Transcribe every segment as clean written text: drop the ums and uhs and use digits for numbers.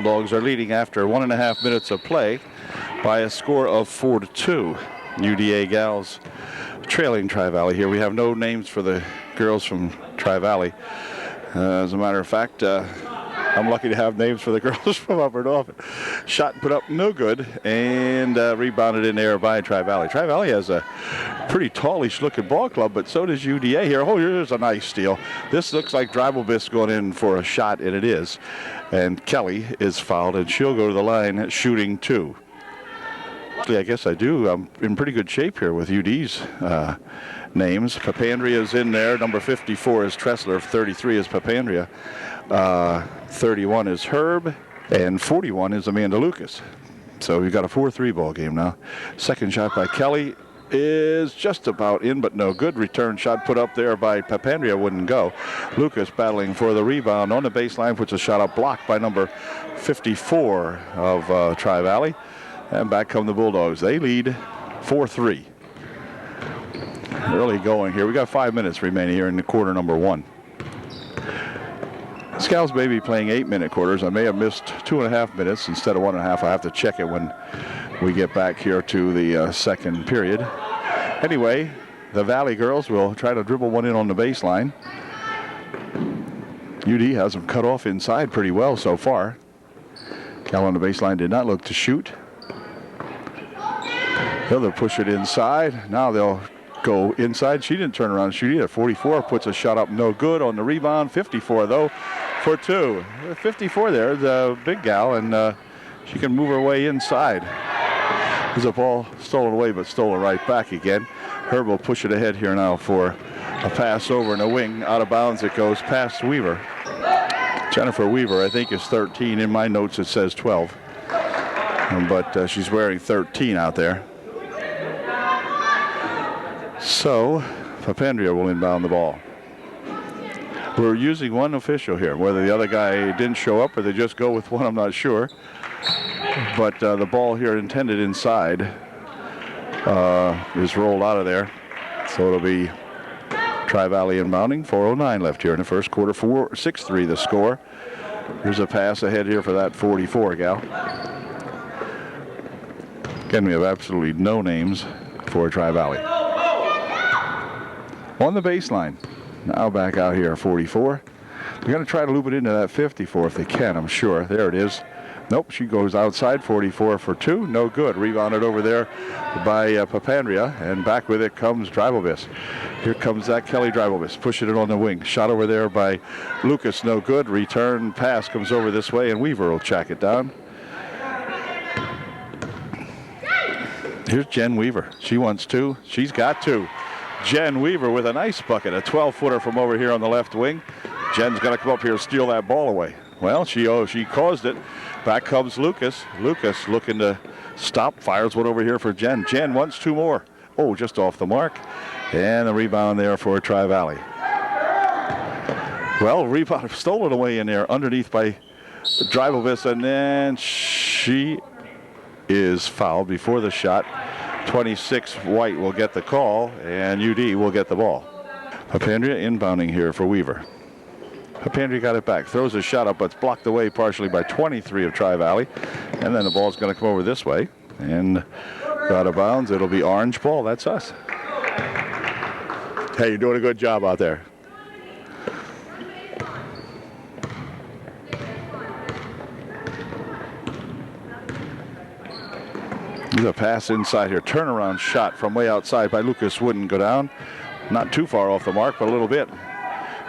Bulldogs are leading after 1.5 minutes of play by a score of 4-2. UDA gals trailing Tri-Valley here. We have no names for the girls from Tri-Valley. As a matter of fact, I'm lucky to have names for the girls from Upper Dauphin. Shot put up no good, and rebounded in there by Tri-Valley. Tri-Valley has a pretty tallish looking ball club, but so does UDA here. Oh, here's a nice steal. This looks like Dreibelbiss going in for a shot, and it is. And Kelly is fouled, and she'll go to the line shooting 2. I guess I do. I'm in pretty good shape here with UD's names. Papandrea is in there. Number 54 is Tressler. 33 is Papandrea. 31 is Herb. And 41 is Amanda Lucas. So we've got a 4-3 ball game now. Second shot by Kelly is just about in, but no good. Return shot put up there by Papandrea wouldn't go. Lucas battling for the rebound on the baseline, puts a shot up blocked by number 54 of Tri-Valley. And back come the Bulldogs. They lead 4-3. Early going here. We got 5 minutes remaining here in the quarter number 1. Scouts may be playing 8-minute quarters. I may have missed 2.5 minutes instead of 1.5. I have to check it when we get back here to the second period. Anyway, the Valley girls will try to dribble one in on the baseline. UD has them cut off inside pretty well so far. Cal on the baseline did not look to shoot. They'll push it inside. Now they'll go inside. She didn't turn around and shoot either. 44 puts a shot up no good on the rebound. 54 though for 2. 54 there, the big gal, and she can move her way inside. There's a ball stolen away, but stolen right back again. Herb will push it ahead here now for a pass over in a wing. Out of bounds it goes past Weaver. Jennifer Weaver, I think, is 13. In my notes it says 12. But she's wearing 13 out there. So, Papandrea will inbound the ball. We're using one official here. Whether the other guy didn't show up or they just go with one, I'm not sure. But the ball here intended inside is rolled out of there. So it'll be Tri-Valley inbounding. 4:09 left here in the first quarter. 6-3 the score. Here's a pass ahead here for that 44 gal. Again, we have absolutely no names for Tri-Valley. On the baseline. Now back out here, 44. They're going to try to loop it into that 54 if they can, I'm sure. There it is. Nope, she goes outside, 44 for 2. No good. Rebounded over there by Papandrea, and back with it comes Dreibelbiss. Here comes that Kelly Dreibelbiss, pushing it on the wing. Shot over there by Lucas, no good. Return pass comes over this way, and Weaver will track it down. Here's Jen Weaver. She wants 2. She's got 2. Jen Weaver with a nice bucket, a 12-footer from over here on the left wing. Jen's got to come up here and steal that ball away. Well, she caused it. Back comes Lucas. Lucas looking to stop, fires one over here for Jen. Jen wants 2 more. Oh, just off the mark. And the rebound there for Tri-Valley. Well, rebound stolen away in there underneath by Dreibelbiss, and then she is fouled before the shot. 26 White will get the call, and UD will get the ball. Papandrea inbounding here for Weaver. Papandrea got it back, throws a shot up, but it's blocked away partially by 23 of Tri-Valley. And then the ball's going to come over this way, and out of bounds. It'll be orange ball. That's us. Hey, you're doing a good job out there. There's a pass inside here. Turnaround shot from way outside by Lucas wouldn't go down. Not too far off the mark, but a little bit.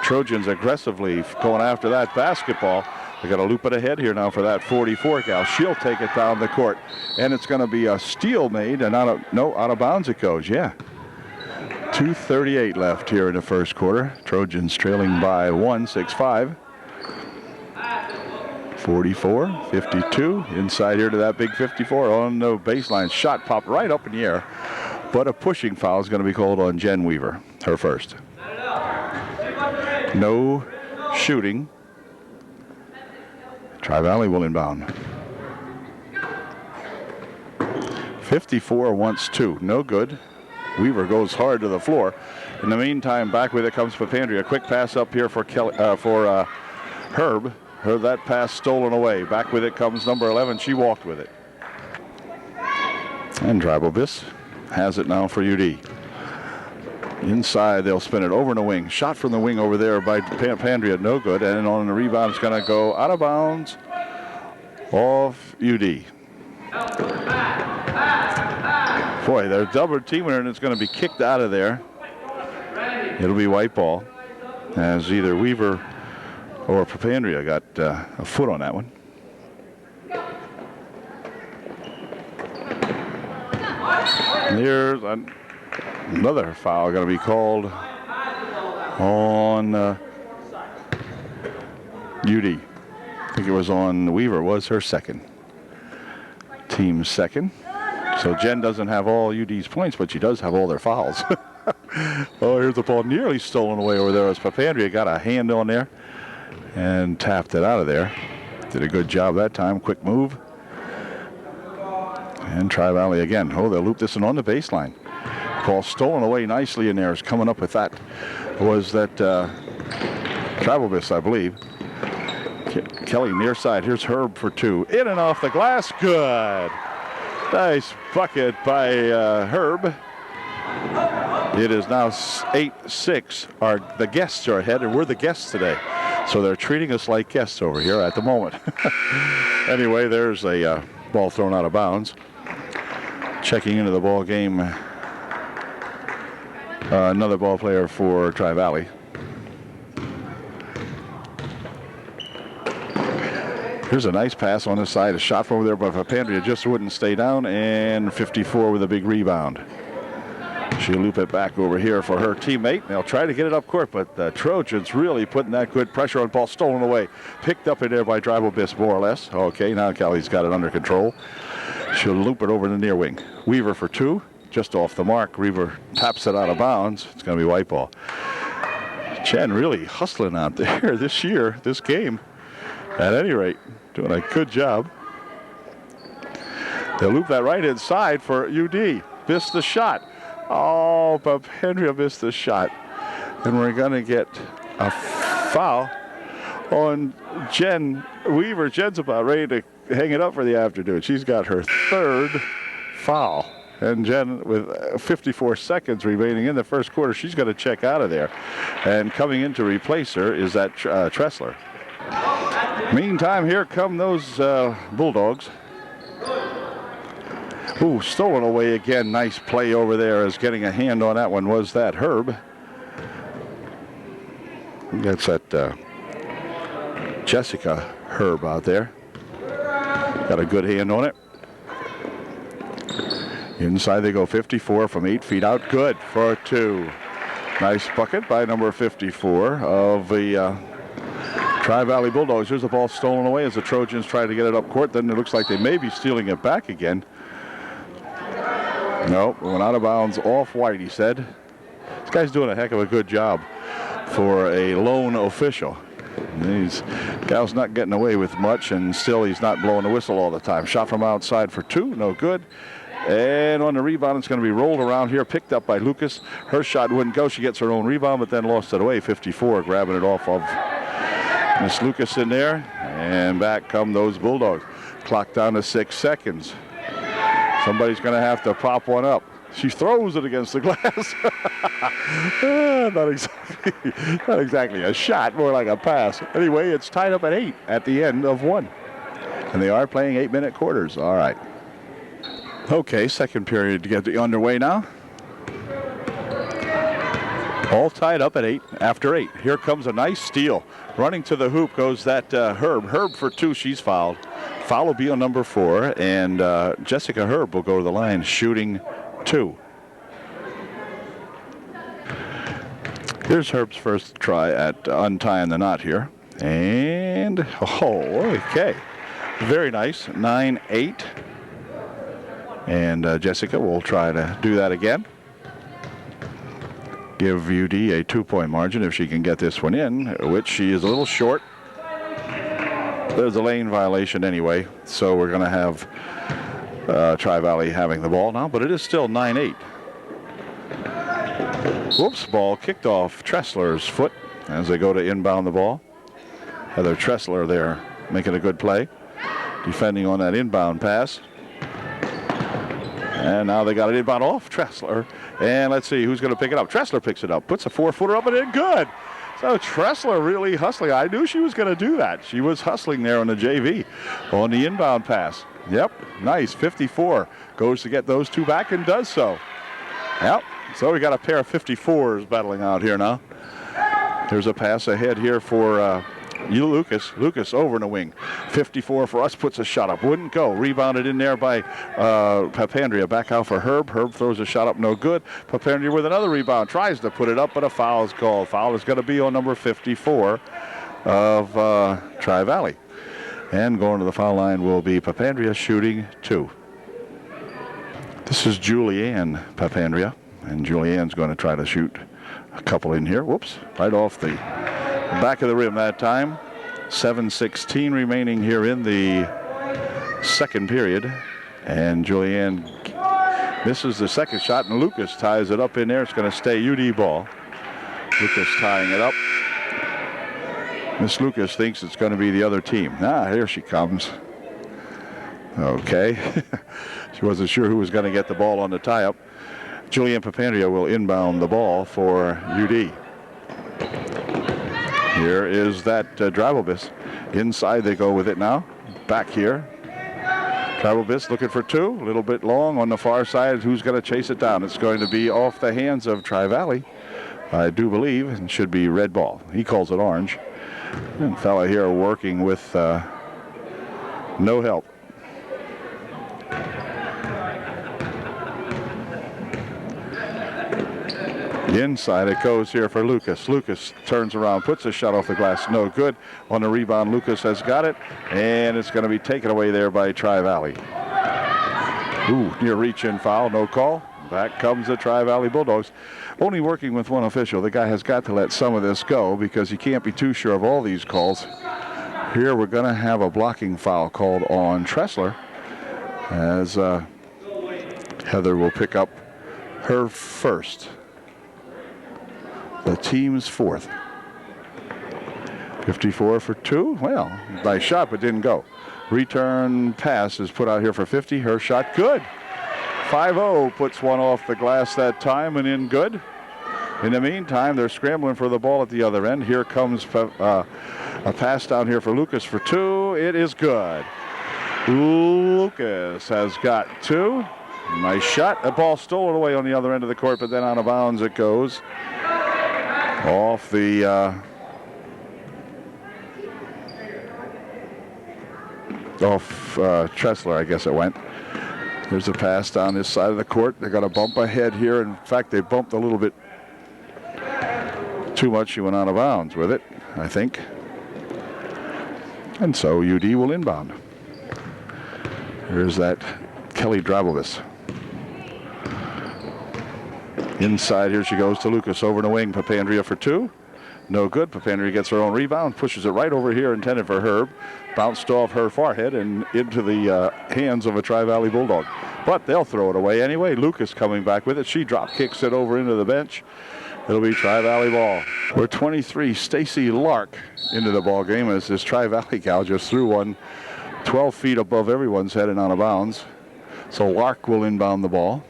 Trojans aggressively going after that basketball. They got to loop it ahead here now for that 44 gal. She'll take it down the court. And it's going to be a steal made, and out of bounds it goes. Yeah. 2:38 left here in the first quarter. Trojans trailing by 1, 6-5. 44, 52, inside here to that big 54 on the baseline. Shot popped right up in the air, but a pushing foul is going to be called on Jen Weaver, her first. No shooting. Tri-Valley will inbound. 54 wants 2, no good. Weaver goes hard to the floor. In the meantime, back with it comes Papandrea. A quick pass up here for Herb. Heard that pass stolen away. Back with it comes number 11. She walked with it. And Drybobis has it now for UD. Inside, they'll spin it over in the wing. Shot from the wing over there by Pandria, no good. And on the rebound, it's going to go out of bounds off UD. Boy, they're double teaming her, and it's going to be kicked out of there. It'll be white ball, as either Weaver or Papandrea got a foot on that one. There's another foul going to be called on UD. I think it was on Weaver, was her second. Team second. So Jen doesn't have all UD's points, but she does have all their fouls. Oh, here's the ball nearly stolen away over there as Papandrea got a hand on there and tapped it out of there. Did a good job that time. Quick move. And Tri-Valley again. Oh, they'll loop this one on the baseline. Ball stolen away nicely in there. Is coming up with that. Was that Drybobis, I believe. Kelly near side. Here's Herb for two. In and off the glass. Good. Nice bucket by Herb. It is now 8-6. The guests are ahead, and we're the guests today. So they're treating us like guests over here at the moment. Anyway, there's a ball thrown out of bounds. Checking into the ball game, another ball player for Tri-Valley. Here's a nice pass on the side. A shot from over there, but Papandrea just wouldn't stay down, and 54 with a big rebound. She'll loop it back over here for her teammate. They'll try to get it up court, but the Trojans really putting that good pressure on. Ball stolen away. Picked up in there by Drybobis, more or less. Okay, now Kelly's got it under control. She'll loop it over the near wing. Weaver for two, just off the mark. Weaver taps it out of bounds. It's going to be white ball. Chen really hustling out there this year, this game. At any rate, doing a good job. They'll loop that right inside for UD. Missed the shot. Oh, but Papandrea missed the shot. And we're going to get a foul on Jen Weaver. Jen's about ready to hang it up for the afternoon. She's got her third foul. And Jen, with 54 seconds remaining in the first quarter, she's going to check out of there. And coming in to replace her is that Tressler. Meantime, here come those Bulldogs. Ooh, stolen away again. Nice play over there as getting a hand on that one was that Herb. That's that Jessica Herb out there. Got a good hand on it. Inside they go 54 from 8 feet out. Good for two. Nice bucket by number 54 of the Tri-Valley Bulldogs. Here's the ball stolen away as the Trojans try to get it up court. Then it looks like they may be stealing it back again. Nope, went out of bounds off white, he said. This guy's doing a heck of a good job for a lone official. These gal's not getting away with much, and still he's not blowing the whistle all the time. Shot from outside for two, no good. And on the rebound, it's going to be rolled around here, picked up by Lucas. Her shot wouldn't go. She gets her own rebound, but then lost it away. 54, grabbing it off of Miss Lucas in there. And back come those Bulldogs. Clock down to 6 seconds. Somebody's going to have to pop one up. She throws it against the glass. Not exactly a shot, more like a pass. Anyway, it's tied up at 8 at the end of 1. And they are playing 8-minute quarters. All right. Okay, second period to get underway now. All tied up at 8 after 8. Here comes a nice steal. Running to the hoop goes that Herb. Herb for two, she's fouled. Foul will be on number 4, and Jessica Herb will go to the line shooting 2. Here's Herb's first try at untying the knot here. And, oh, okay. Very nice, 9-8. And Jessica will try to do that again. Give UD a 2-point margin if she can get this one in, which she is a little short. There's a lane violation anyway, so we're going to have Tri-Valley having the ball now, but it is still 9-8. Whoops, ball kicked off Tressler's foot as they go to inbound the ball. Heather Tressler there making a good play, defending on that inbound pass. And now they got an inbound off Tressler. And let's see who's going to pick it up. Tressler picks it up, puts a 4-footer up and in, good. So Tressler really hustling. I knew she was going to do that. She was hustling there on the JV on the inbound pass. Yep, nice. 54 goes to get those two back and does so. Yep, so we got a pair of 54s battling out here now. There's a pass ahead here for Lucas. Lucas over in the wing. 54 for us, puts a shot up. Wouldn't go. Rebounded in there by Papandrea. Back out for Herb. Herb throws a shot up, no good. Papandrea with another rebound. Tries to put it up, but a foul is called. Foul is going to be on number 54 of Tri-Valley. And going to the foul line will be Papandrea shooting 2. This is Julianne Papandrea. And Julianne's going to try to shoot a couple in here. Whoops. Right off the back of the rim that time. 7:16 remaining here in the second period. And Julianne misses the second shot, and Lucas ties it up in there. It's going to stay UD ball. Lucas tying it up. Miss Lucas thinks it's going to be the other team. Here she comes. Okay. She wasn't sure who was going to get the ball on the tie-up. Julianne Papandrea will inbound the ball for UD. Here is that Drabelbis. Inside they go with it now. Back here. Drabelbis looking for 2. A little bit long on the far side. Who's going to chase it down? It's going to be off the hands of Tri-Valley, I do believe, and should be red ball. He calls it orange. And fella here working with no help. Inside it goes here for Lucas. Lucas turns around, puts a shot off the glass, no good. On the rebound, Lucas has got it, and it's going to be taken away there by Tri-Valley. Near reach-in foul, no call. Back comes the Tri-Valley Bulldogs. Only working with one official. The guy has got to let some of this go because you can't be too sure of all these calls. Here we're going to have a blocking foul called on Tressler as Heather will pick up her first. The team's 4th. 54 for 2. Well, nice shot, but didn't go. Return pass is put out here for 50. Her shot, good. 5-0 puts one off the glass that time and in good. In the meantime, they're scrambling for the ball at the other end. Here comes a pass down here for Lucas for 2. It is good. Lucas has got 2. Nice shot. The ball stolen away on the other end of the court, but then out of bounds it goes. Off the Tressler, I guess it went. There's a pass down this side of the court. They got a bump ahead here. In fact, they bumped a little bit too much. She went out of bounds with it, I think. And so UD will inbound. Here's that Kelly Drabelbis. Inside, here she goes to Lucas over in the wing. Papandrea for 2. No good. Papandrea gets her own rebound, pushes it right over here, intended for Herb. Bounced off her forehead and into the hands of a Tri-Valley Bulldog. But they'll throw it away anyway. Lucas coming back with it. She drop kicks it over into the bench. It'll be Tri-Valley ball. We're 23. Stacy Lark into the ball game as this Tri-Valley gal just threw one 12 feet above everyone's head and out of bounds. So Lark will inbound the ball.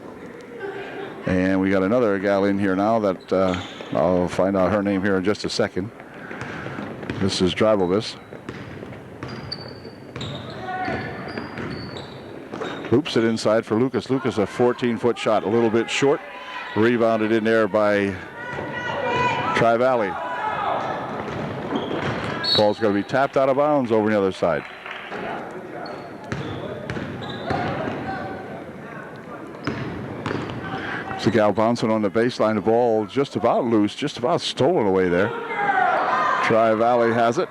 And we got another gal in here now that I'll find out her name here in just a second. This is Drabelbis. Hoops it inside for Lucas. Lucas, a 14-foot shot, a little bit short. Rebounded in there by Tri-Valley. Ball's going to be tapped out of bounds over the other side. It's a gal bouncing on the baseline. The ball just about loose, just about stolen away there. Tri-Valley has it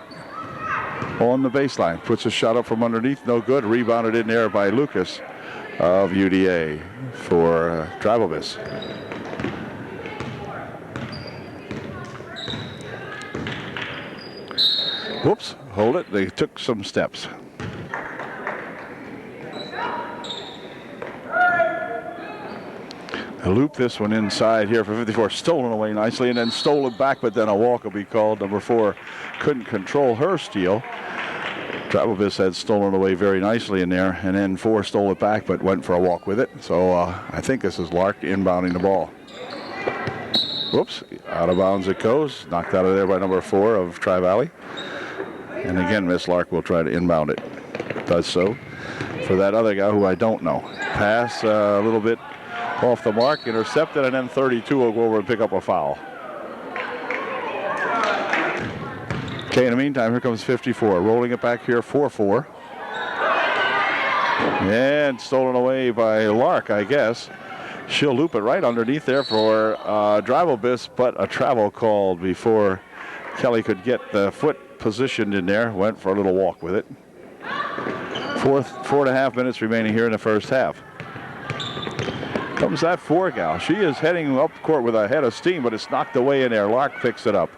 on the baseline. Puts a shot up from underneath, no good. Rebounded in there by Lucas of UDA for Drabelbis. Whoops, hold it. They took some steps. loop this one inside here for 54. Stolen away nicely and then stolen back, but then a walk will be called. Number 4 couldn't control her steal. Travelvis had stolen away very nicely in there, and then 4 stole it back, but went for a walk with it. So I think this is Lark inbounding the ball. Whoops, out of bounds it goes. Knocked out of there by number 4 of Tri-Valley. And again, Miss Lark will try to inbound it. Does so for that other guy who I don't know. Pass a little bit off the mark, intercepted, and then 32 will go over and pick up a foul. Okay, in the meantime, here comes 54. Rolling it back here, 4-4. And stolen away by Lark, I guess. She'll loop it right underneath there for Drivobis, but a travel called before Kelly could get the foot positioned in there. Went for a little walk with it. 4.5 minutes remaining here in the first half. Comes that 4 gal. She is heading up court with a head of steam, but it's knocked away in there. Lark picks it up.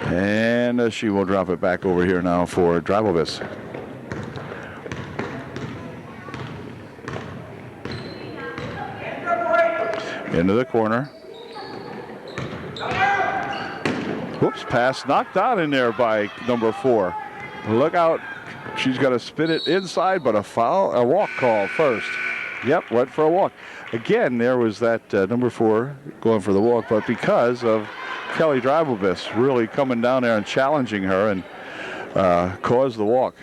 And she will drop it back over here now for Drivobis. Into the corner. Whoops, pass knocked out in there by number 4. Look out. She's got to spin it inside, but a walk call first. Yep, went for a walk. Again, there was that number 4 going for the walk, but because of Kelly Drivobis really coming down there and challenging her and caused the walk.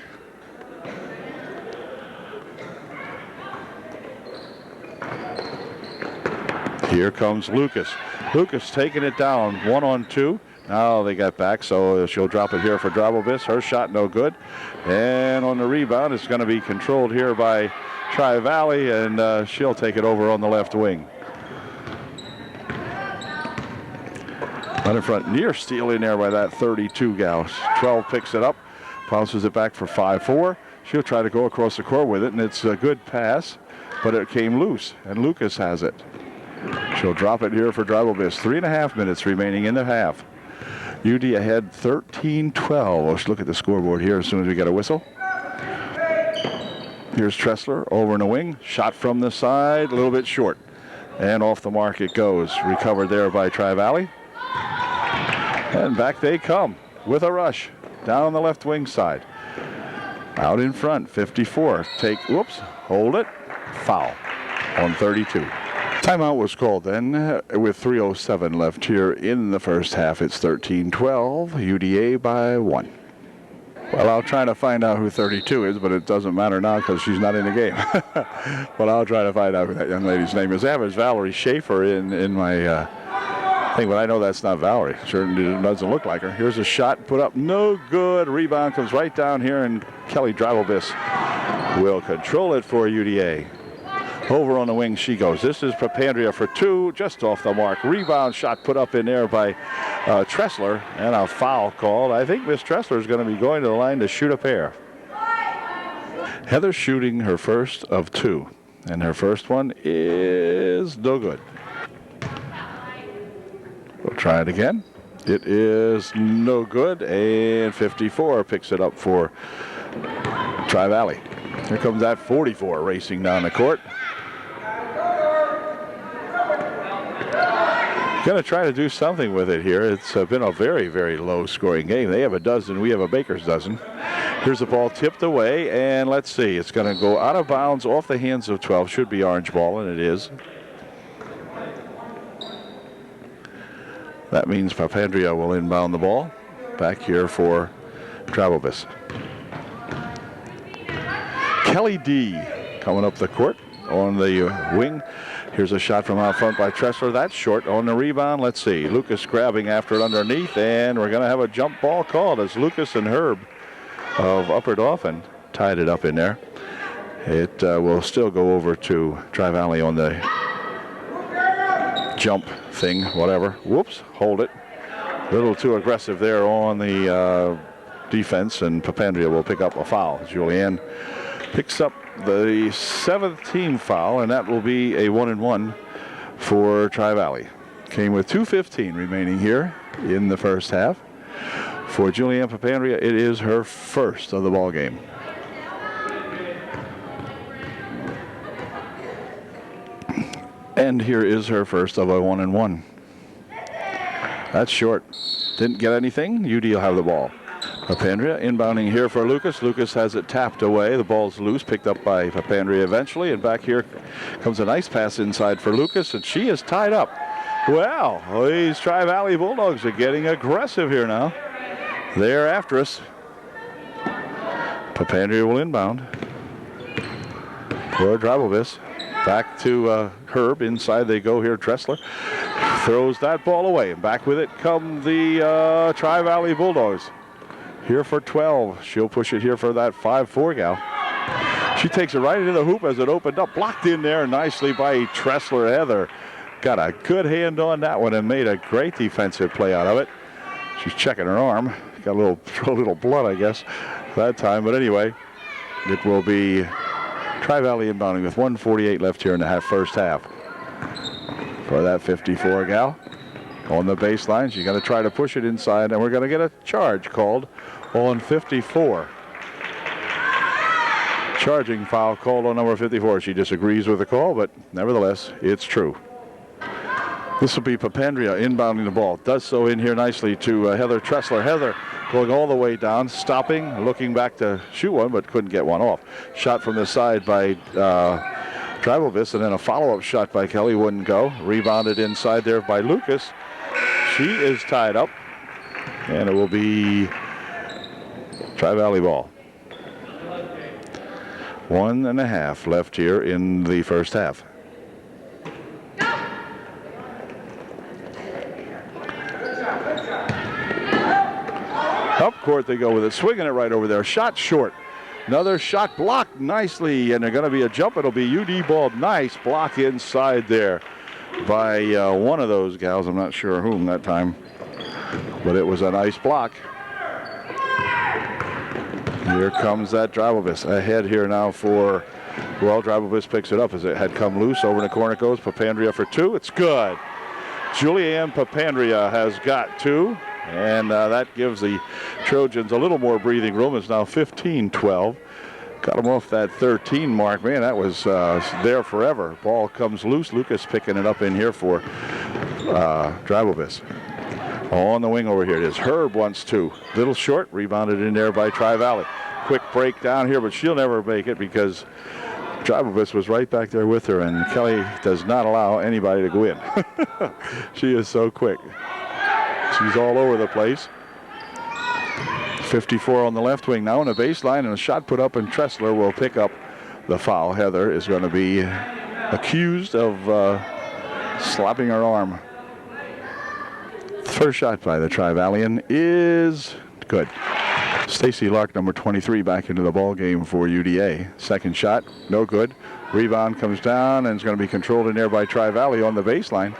Here comes Lucas. Lucas taking it down, 1-on-2. Now they got back, so she'll drop it here for Drivobis. Her shot no good. And on the rebound, it's going to be controlled here by Tri-Valley, and she'll take it over on the left wing. Right in front, near steal in there by that 32 gal. 12 picks it up, bounces it back for 5-4. She'll try to go across the court with it, and it's a good pass, but it came loose, and Lucas has it. She'll drop it here for Drivobis. 3.5 minutes remaining in the half. UD ahead 13-12. Let's look at the scoreboard here as soon as we get a whistle. Here's Tressler over in the wing. Shot from the side, a little bit short. And off the mark it goes. Recovered there by Tri-Valley. And back they come with a rush down the left wing side. Out in front, 54. Hold it. Foul on 32. Timeout was called then with 3:07 left here in the first half. It's 13-12, UDA by 1. Well, I'll try to find out who 32 is, but it doesn't matter now because she's not in the game. But I'll try to find out who that young lady's name is. I have Valerie Schaefer in my thing, but I know that's not Valerie. Sure doesn't look like her. Here's a shot put up, no good. Rebound comes right down here, and Kelly Drivobis will control it for UDA. Over on the wing she goes. This is Papandrea for 2, just off the mark. Rebound shot put up in there by Tressler, and a foul called. I think Miss Tressler is going to be going to the line to shoot a pair. Heather shooting her first of 2, and her first one is no good. We'll try it again. It is no good, and 54 picks it up for Tri-Valley. Here comes that 44 racing down the court. Going to try to do something with it here. It's been a very, very low-scoring game. They have a dozen. We have a baker's dozen. Here's the ball tipped away, and let's see. It's going to go out of bounds off the hands of 12. Should be orange ball, and it is. That means Papandrea will inbound the ball. Back here for Drivobis. Kelly D coming up the court on the wing. Here's a shot from out front by Tressler. That's short on the rebound. Let's see. Lucas grabbing after it underneath, and we're going to have a jump ball called as Lucas and Herb of Upper Dauphin tied it up in there. It will still go over to Tri-Valley on the jump thing, whatever. Whoops, hold it. A little too aggressive there on the defense, and Papandrea will pick up a foul. Julianne picks up the 7th team foul, and that will be a 1-and-1 for Tri-Valley. Came with 2:15 remaining here in the first half. For Julianne Papandrea, it is her first of the ball game. And here is her first of a 1-1. That's short. Didn't get anything. UD will have the ball. Papandrea inbounding here for Lucas. Lucas has it tapped away. The ball's loose, picked up by Papandrea eventually. And back here comes a nice pass inside for Lucas, and she is tied up. Well, these Tri-Valley Bulldogs are getting aggressive here now. They're after us. Papandrea will inbound for Drabelvis. Back to Herb. Inside they go here. Dressler throws that ball away. And back with it come the Tri-Valley Bulldogs. Here for 12. She'll push it here for that 5-4 gal. She takes it right into the hoop as it opened up. Blocked in there nicely by Dressler. Heather got a good hand on that one and made a great defensive play out of it. She's checking her arm. Got a little blood, I guess, that time. But anyway, it will be Tri-Valley inbounding with 1:48 left here in the first half. For that 54 gal on the baseline, she's going to try to push it inside, and we're going to get a charge called on 54. Charging foul called on number 54. She disagrees with the call, but nevertheless, it's true. This will be Papandrea inbounding the ball. Does so in here nicely to Heather Dressler. Heather going all the way down, stopping, looking back to shoot one, but couldn't get one off. Shot from the side by Drabelvis, and then a follow-up shot by Kelly wouldn't go. Rebounded inside there by Lucas. She is tied up, and it will be Tri-Valley ball. 1.5 left here in the first half. Up court they go with it, swinging it right over there. Shot short. Another shot blocked nicely, and they're going to be a jump. It'll be UD ball. Nice block inside there by one of those gals. I'm not sure whom that time, but it was a nice block. Here comes that Drabelvis ahead here now for, well, Drabelvis picks it up as it had come loose. Over in the corner it goes. Papandrea for two. It's good. Julianne Papandrea has got two. And that gives the Trojans a little more breathing room. It's now 15-12. Got them off that 13 mark. Man, that was there forever. Ball comes loose. Lucas picking it up in here for Drabelvis. On the wing over here it is. Herb wants two. Little short. Rebounded in there by Tri-Valley. Quick break down here, but she'll never make it because Drabelvis was right back there with her, and Kelly does not allow anybody to go in. She is so quick. She's all over the place. 54 on the left wing now on the baseline, and a shot put up, and Dressler will pick up the foul. Heather is going to be accused of slapping her arm. First shot by the Tri-Vallian is good. Stacy Lark, number 23, back into the ball game for UDA. Second shot, no good. Rebound comes down, and it's going to be controlled in there by Tri-Valley on the baseline.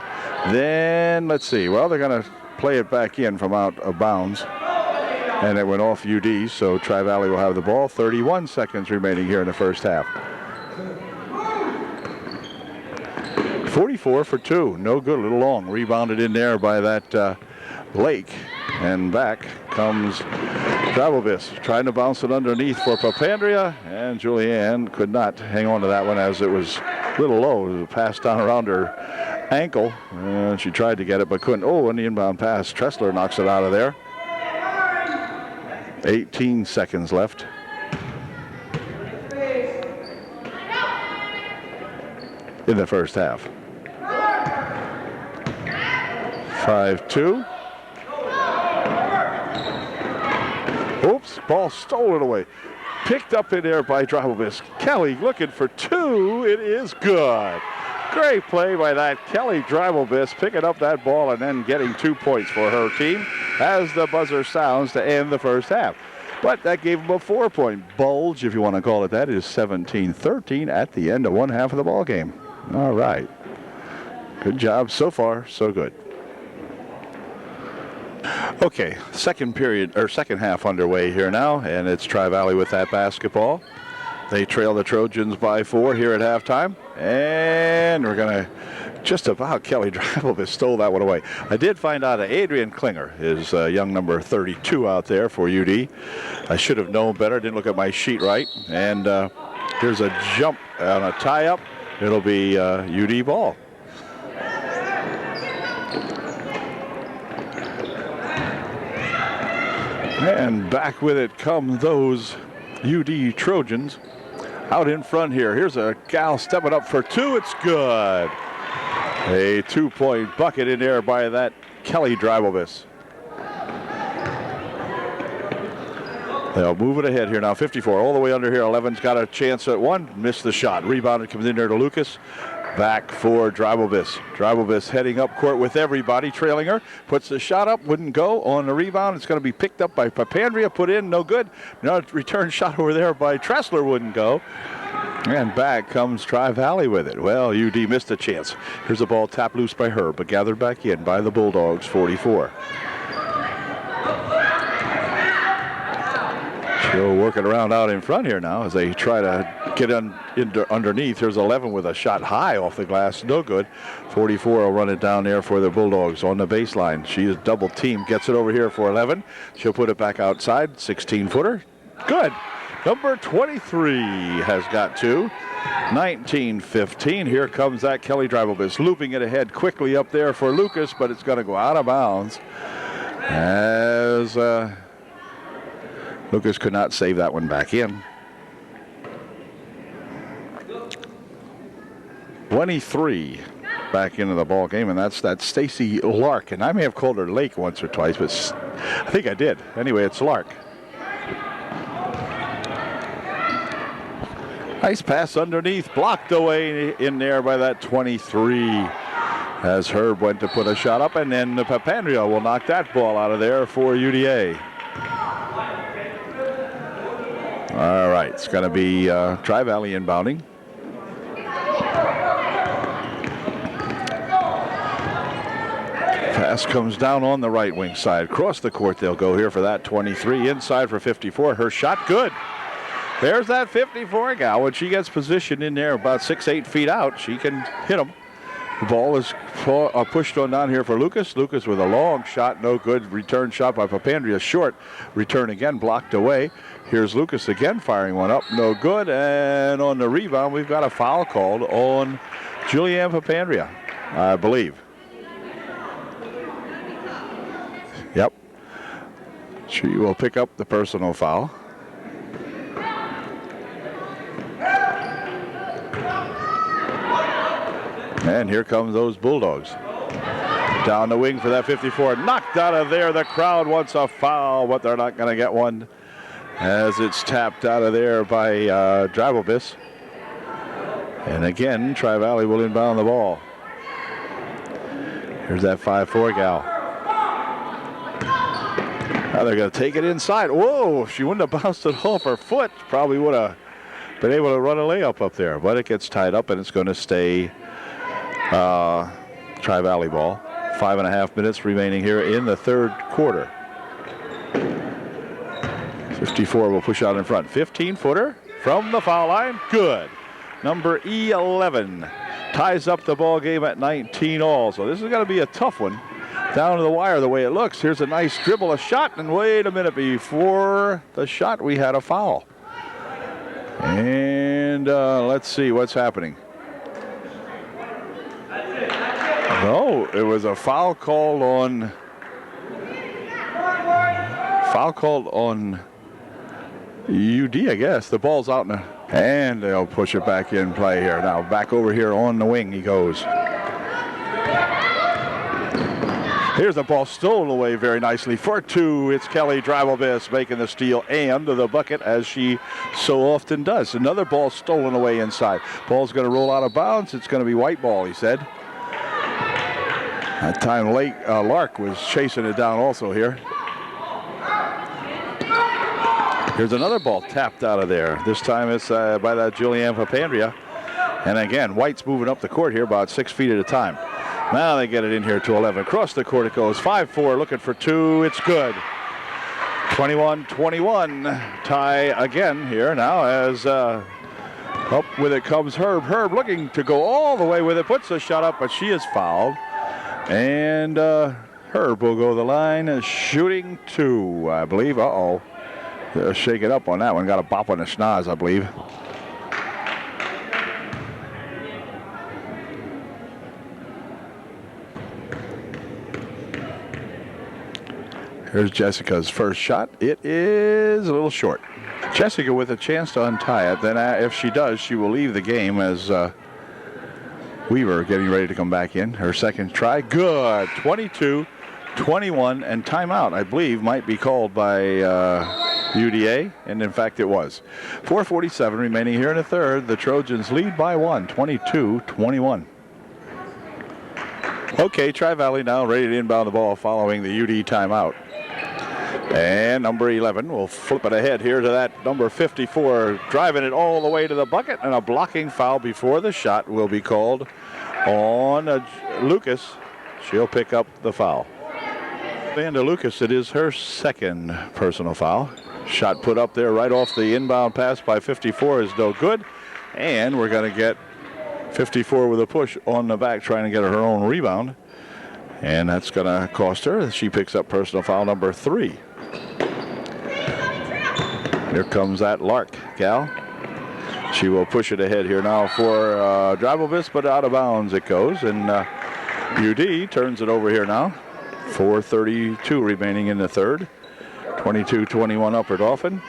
Then, let's see. Well, they're going to play it back in from out of bounds, and it went off UD, so Tri-Valley will have the ball. 31 seconds remaining here in the first half. 44 for two, no good, a little long. Rebounded in there by that Lake, and back comes Drabelvis trying to bounce it underneath for Papandrea, and Julianne could not hang on to that one as it was a little low. It was passed down around her ankle, and she tried to get it but couldn't. Oh, and the inbound pass. Dressler knocks it out of there. 18 seconds left. In the first half. 5-2. Oops, ball stolen away. Picked up in there by Drabelvis. Kelly looking for two. It is good. Great play by that Kelly Drabelvis, picking up that ball and then getting 2 points for her team as the buzzer sounds to end the first half. But that gave them a 4-point bulge, if you want to call it that. It is 17-13 at the end of one half of the ball game. All right. Good job so far, so good. Okay, second half underway here now, and it's Tri-Valley with that basketball. They trail the Trojans by 4 here at halftime, and we're going to just about Kelly Drabelvis stole that one away. I did find out that Adrian Klinger is young number 32 out there for UD. I should have known better. Didn't look at my sheet right. And here's a jump on a tie-up. It'll be UD ball. And back with it come those UD Trojans. Out in front here. Here's a gal stepping up for two. It's good. A 2-point bucket in there by that Kelly Drybelbis. They'll move it ahead here now. 54 all the way under here. 11's got a chance at one. Missed the shot. Rebounded, comes in there to Lucas. Back for Drybelbis. Drybelbis heading up court with everybody, trailing her. Puts the shot up, wouldn't go. On the rebound, it's going to be picked up by Papandrea, put in, no good. No return shot over there by Tressler, wouldn't go. And back comes Tri-Valley with it. Well, UD missed a chance. Here's a ball tapped loose by her, but gathered back in by the Bulldogs, 44. Still working around out in front here now as they try to get underneath. Here's 11 with a shot high off the glass. No good. 44 will run it down there for the Bulldogs on the baseline. She is double teamed. Gets it over here for 11. She'll put it back outside. 16-footer. Good. Number 23 has got two. 19-15. Here comes that Kelly Drybelbis. Looping it ahead quickly up there for Lucas, but it's going to go out of bounds as Lucas could not save that one back in. 23 back into the ball game, and that's that Stacy Lark. And I may have called her Lake once or twice, but I think I did. Anyway, it's Lark. Nice pass underneath, blocked away in there by that 23 as Herb went to put a shot up, and then Papandrea will knock that ball out of there for UDA. All right, it's going to be Tri-Valley inbounding. Pass comes down on the right wing side. Across the court they'll go here for that 23. Inside for 54. Her shot good. There's that 54 gal. When she gets positioned in there about 6-8 feet out, she can hit them. The ball is pushed on down here for Lucas. Lucas with a long shot, no good. Return shot by Papandrea, short. Return again, blocked away. Here's Lucas again firing one up, no good. And on the rebound, we've got a foul called on Julianne Papandrea, I believe. Yep. She will pick up the personal foul. And here comes those Bulldogs. Down the wing for that 54. Knocked out of there. The crowd wants a foul, but they're not going to get one as it's tapped out of there by Drybelbis. And again, Tri-Valley will inbound the ball. Here's that 5-4 gal. Now they're going to take it inside. Whoa, if she wouldn't have bounced it off her foot, probably would have been able to run a layup up there. But it gets tied up, and it's going to stay Tri-Valley ball. 5.5 minutes remaining here in the third quarter. 54 will push out in front. 15-footer from the foul line. Good. Number 11 ties up the ball game at 19 all. So this is going to be a tough one. Down to the wire the way it looks. Here's a nice dribble, a shot, and wait a minute, before the shot we had a foul. And let's see what's happening. No, it was a foul called on UD, I guess. The ball's out and they'll push it back in play here. Now back over here on the wing he goes. Here's the ball stolen away very nicely for two. It's Kelly Drybelbis making the steal and the bucket, as she so often does. Another ball stolen away inside. Ball's going to roll out of bounds. It's going to be white ball, he said. That time Lark was chasing it down also here. Here's another ball tapped out of there. This time it's by that Julianne Papandrea. And again, White's moving up the court here about 6 feet at a time. Now they get it in here to 11. Across the court it goes. 5-4 looking for two. It's good. 21-21. Tie again here now as up with it comes Herb. Herb looking to go all the way with it. Puts the shot up, but she is fouled. And Herb will go to the line, shooting two, I believe. Uh-oh. They'll shake it up on that one. Got a bop on the schnoz, I believe. Here's Jessica's first shot. It is a little short. Jessica with a chance to untie it. Then if she does, she will leave the game as Weaver getting ready to come back in. Her second try. Good. 22-21, and timeout, I believe, might be called by UDA, and in fact it was. 4:47 remaining here in the third. The Trojans lead by 1, 22-21. Okay, Tri-Valley now ready to inbound the ball following the UD timeout. And number 11 will flip it ahead here to that number 54, driving it all the way to the bucket, and a blocking foul before the shot will be called on Lucas. She'll pick up the foul. And to Lucas, it is her second personal foul. Shot put up there right off the inbound pass by 54 is no good, and we're going to get 54 with a push on the back trying to get her own rebound, and that's going to cost her. She picks up personal foul number 3. Here comes that Lark gal. She will push it ahead here now for Dribblebis, but out of bounds it goes, and UD turns it over here now. 4:32 remaining in the third. 22-21 upper Dauphin.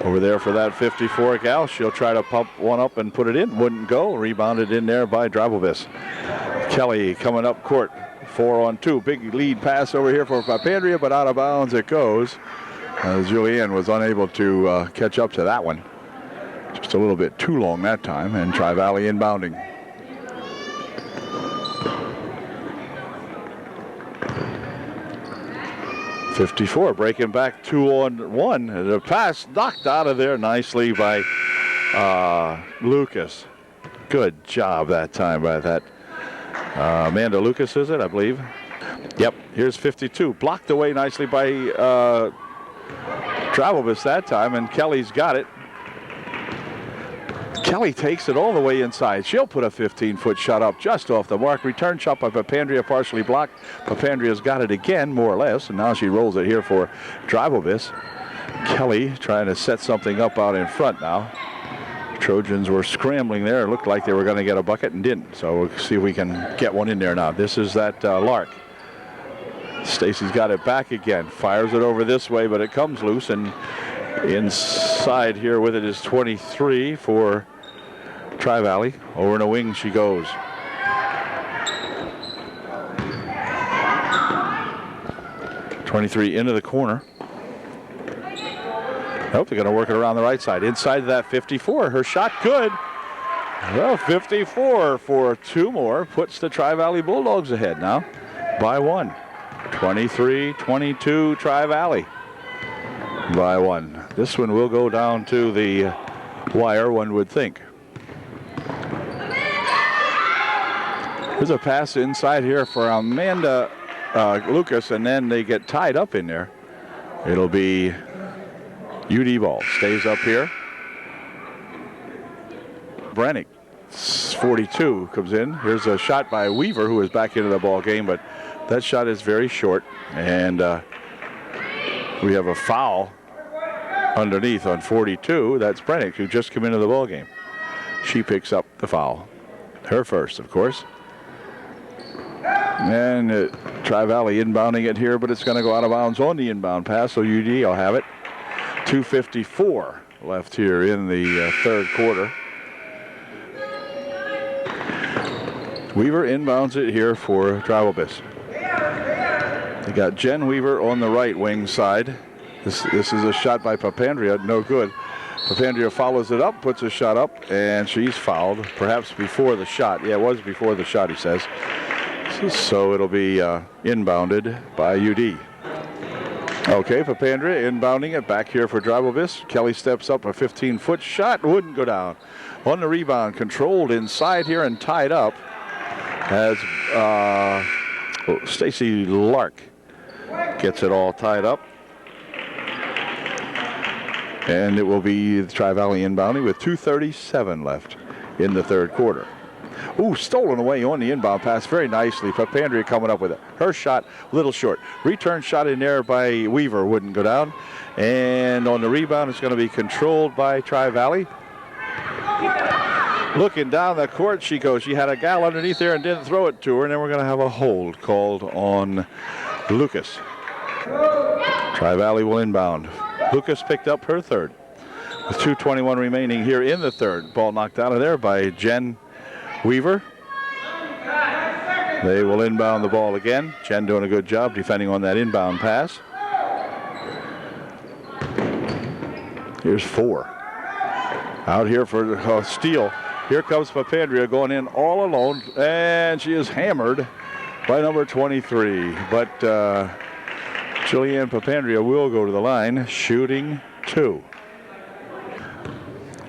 Over there for that 54 gal. She'll try to pump one up and put it in. Wouldn't go. Rebounded in there by Dribblebis. Kelly coming up court. 4-on-2. Big lead pass over here for Papandrea, but out of bounds it goes. Julianne was unable to catch up to that one. Just a little bit too long that time, and Tri-Valley inbounding. .54 breaking back 2-on-1. The pass knocked out of there nicely by Lucas. Good job that time by that Amanda Lucas, is it, I believe? Yep, here's 52. Blocked away nicely by Dribblebis that time, and Kelly's got it. Kelly takes it all the way inside. She'll put a 15-foot shot up just off the mark. Return shot by Papandrea, partially blocked. Papandrea's got it again, more or less, and now she rolls it here for Dribblebis. Kelly trying to set something up out in front now. Trojans were scrambling there. It looked like they were going to get a bucket and didn't. So we'll see if we can get one in there now. This is that Lark. Stacy's got it back again. Fires it over this way, but it comes loose, and inside here with it is 23 for Tri-Valley. Over in a wing she goes. .23 into the corner. Nope, they're going to work it around the right side. Inside of that 54. Her shot good. Well, 54 for 2 more. Puts the Tri-Valley Bulldogs ahead now by 1. 23-22 Tri-Valley by 1. This one will go down to the wire, one would think. There's a pass inside here for Amanda Lucas, and then they get tied up in there. It'll be UD ball. Stays up here. Brennick, 42, comes in. Here's a shot by Weaver, who is back into the ball game, but that shot is very short, and we have a foul underneath on 42. That's Brennick, who just came into the ball game. She picks up the foul. Her first, of course. And Tri-Valley inbounding it here, but it's going to go out of bounds on the inbound pass, so UD will have it. 2:54 left here in the third quarter. Weaver inbounds it here for Dribblebis. They got Jen Weaver on the right wing side. This is a shot by Papandrea, no good. Papandrea follows it up, puts a shot up, and she's fouled, perhaps before the shot. Yeah, it was before the shot, he says. So it'll be inbounded by UD. Okay, Papandrea inbounding it back here for Dribblebis. Kelly steps up, a 15-foot shot, wouldn't go down. On the rebound, controlled inside here and tied up as Stacy Lark gets it all tied up. And it will be the Tri-Valley inbounding with 2:37 left in the third quarter. Ooh, stolen away on the inbound pass very nicely. Papandrea coming up with it. Her shot, a little short. Return shot in there by Weaver, wouldn't go down. And on the rebound, it's going to be controlled by Tri-Valley. Looking down the court, she goes. She had a gal underneath there and didn't throw it to her, and then we're going to have a hold called on Lucas. Tri-Valley will inbound. Lucas picked up her third. With 2:21 remaining here in the third. Ball knocked out of there by Jen Weaver. They will inbound the ball again. Jen doing a good job defending on that inbound pass. Here's 4. Out here for steal. Here comes Papandrea going in all alone, and she is hammered by number 23. But Julianne Papandrea will go to the line, shooting 2.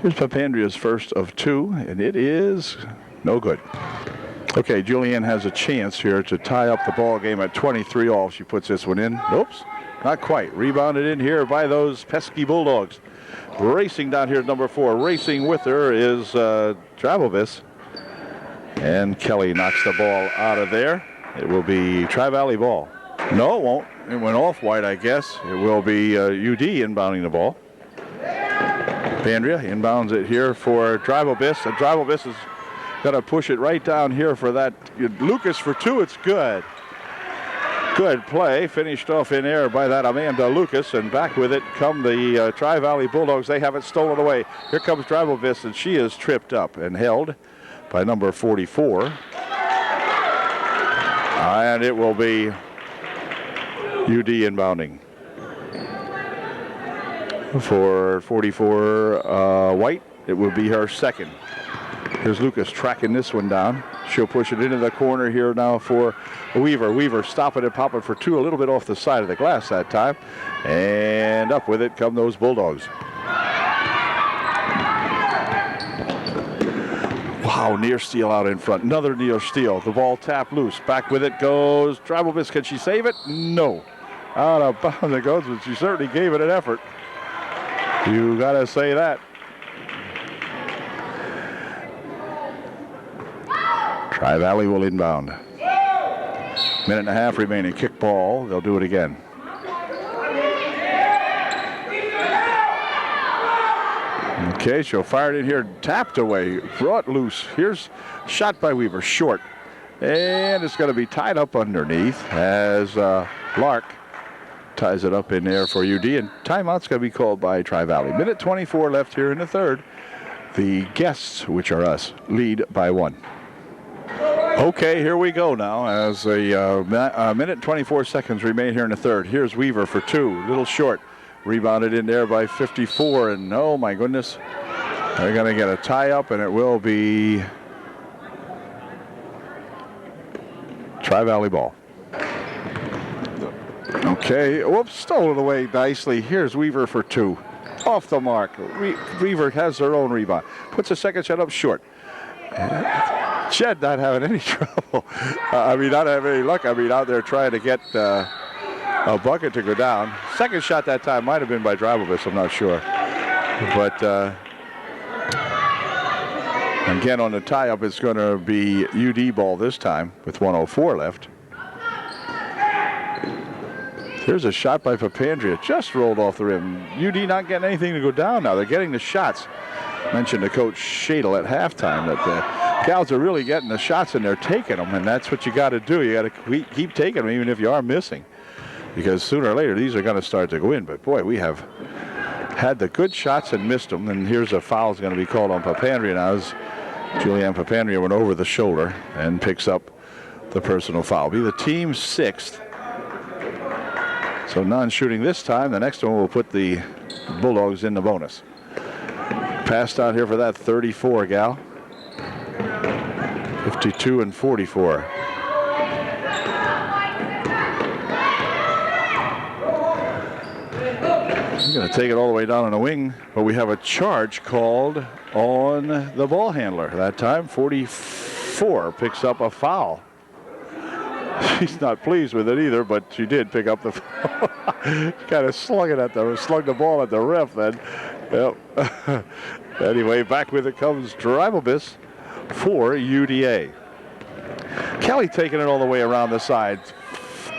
Here's Papandrea's first of 2, and it is no good. Okay, Julianne has a chance here to tie up the ball game at 23 all. She puts this one in. Oops, not quite. Rebounded in here by those pesky Bulldogs. Racing down here at number 4. Racing with her is Travelvis. And Kelly knocks the ball out of there. It will be Tri-Valley ball. No, it won't. It went off wide, I guess. It will be UD inbounding the ball. Papandrea inbounds it here for Travelvis. And Travelvis is going to push it right down here for that. Lucas for 2. It's good. Good play, finished off in air by that Amanda Lucas, and back with it come the Tri-Valley Bulldogs. They have it stolen away. Here comes Travelvis, and she is tripped up and held by number 44. And it will be UD inbounding. For 44 White, it will be her second. Here's Lucas tracking this one down. She'll push it into the corner here now for Weaver. Weaver stopping and popping for 2, a little bit off the side of the glass that time. And up with it come those Bulldogs. Wow, near steal out in front. Another near steal. The ball tapped loose. Back with it goes Travelvis. Can she save it? No. Out of bounds it goes, but she certainly gave it an effort. You got to say that. Tri-Valley will inbound. Minute and a half remaining. Kick ball. They'll do it again. Okay, she'll fire it in here. Tapped away. Brought loose. Here's shot by Weaver. Short. And it's going to be tied up underneath as Lark ties it up in there for UD. And timeout's going to be called by Tri-Valley. Minute 24 left here in the third. The guests, which are us, lead by 1. Okay, here we go now as a minute 24 seconds remain here in the third. Here's Weaver for 2, little short. Rebounded in there by 54, and oh my goodness, they're going to get a tie-up, and it will be Tri-Valley ball. Okay, whoops, stolen away nicely. Here's Weaver for 2. Off the mark. Weaver has her own rebound. Puts a second shot up short. Jed not having any trouble. Not having any luck. Out there trying to get a bucket to go down. Second shot that time might have been by Travelvis, I'm not sure. But again on the tie-up, it's going to be UD ball this time with 1:04 left. Here's a shot by Papandrea. Just rolled off the rim. UD not getting anything to go down now. They're getting the shots. Mentioned to Coach Shadle at halftime that the gals are really getting the shots and they're taking them, and that's what you got to do. You got to keep taking them even if you are missing, because sooner or later these are going to start to go in. But boy, we have had the good shots and missed them. And here's a foul is going to be called on Papandrea now as Julianne Papandrea went over the shoulder and picks up the personal foul. Be the team's 6th. So non-shooting this time. The next one will put the Bulldogs in the bonus. Pass down here for that 34 gal. 52 and 44. He's going to take it all the way down on the wing, but we have a charge called on the ball handler. That time 44 picks up a foul. She's not pleased with it either, but she did pick up the foul. Kind of slung the ball at the ref then. Yep. Anyway, back with it comes Travelvis for UDA. Kelly taking it all the way around the side.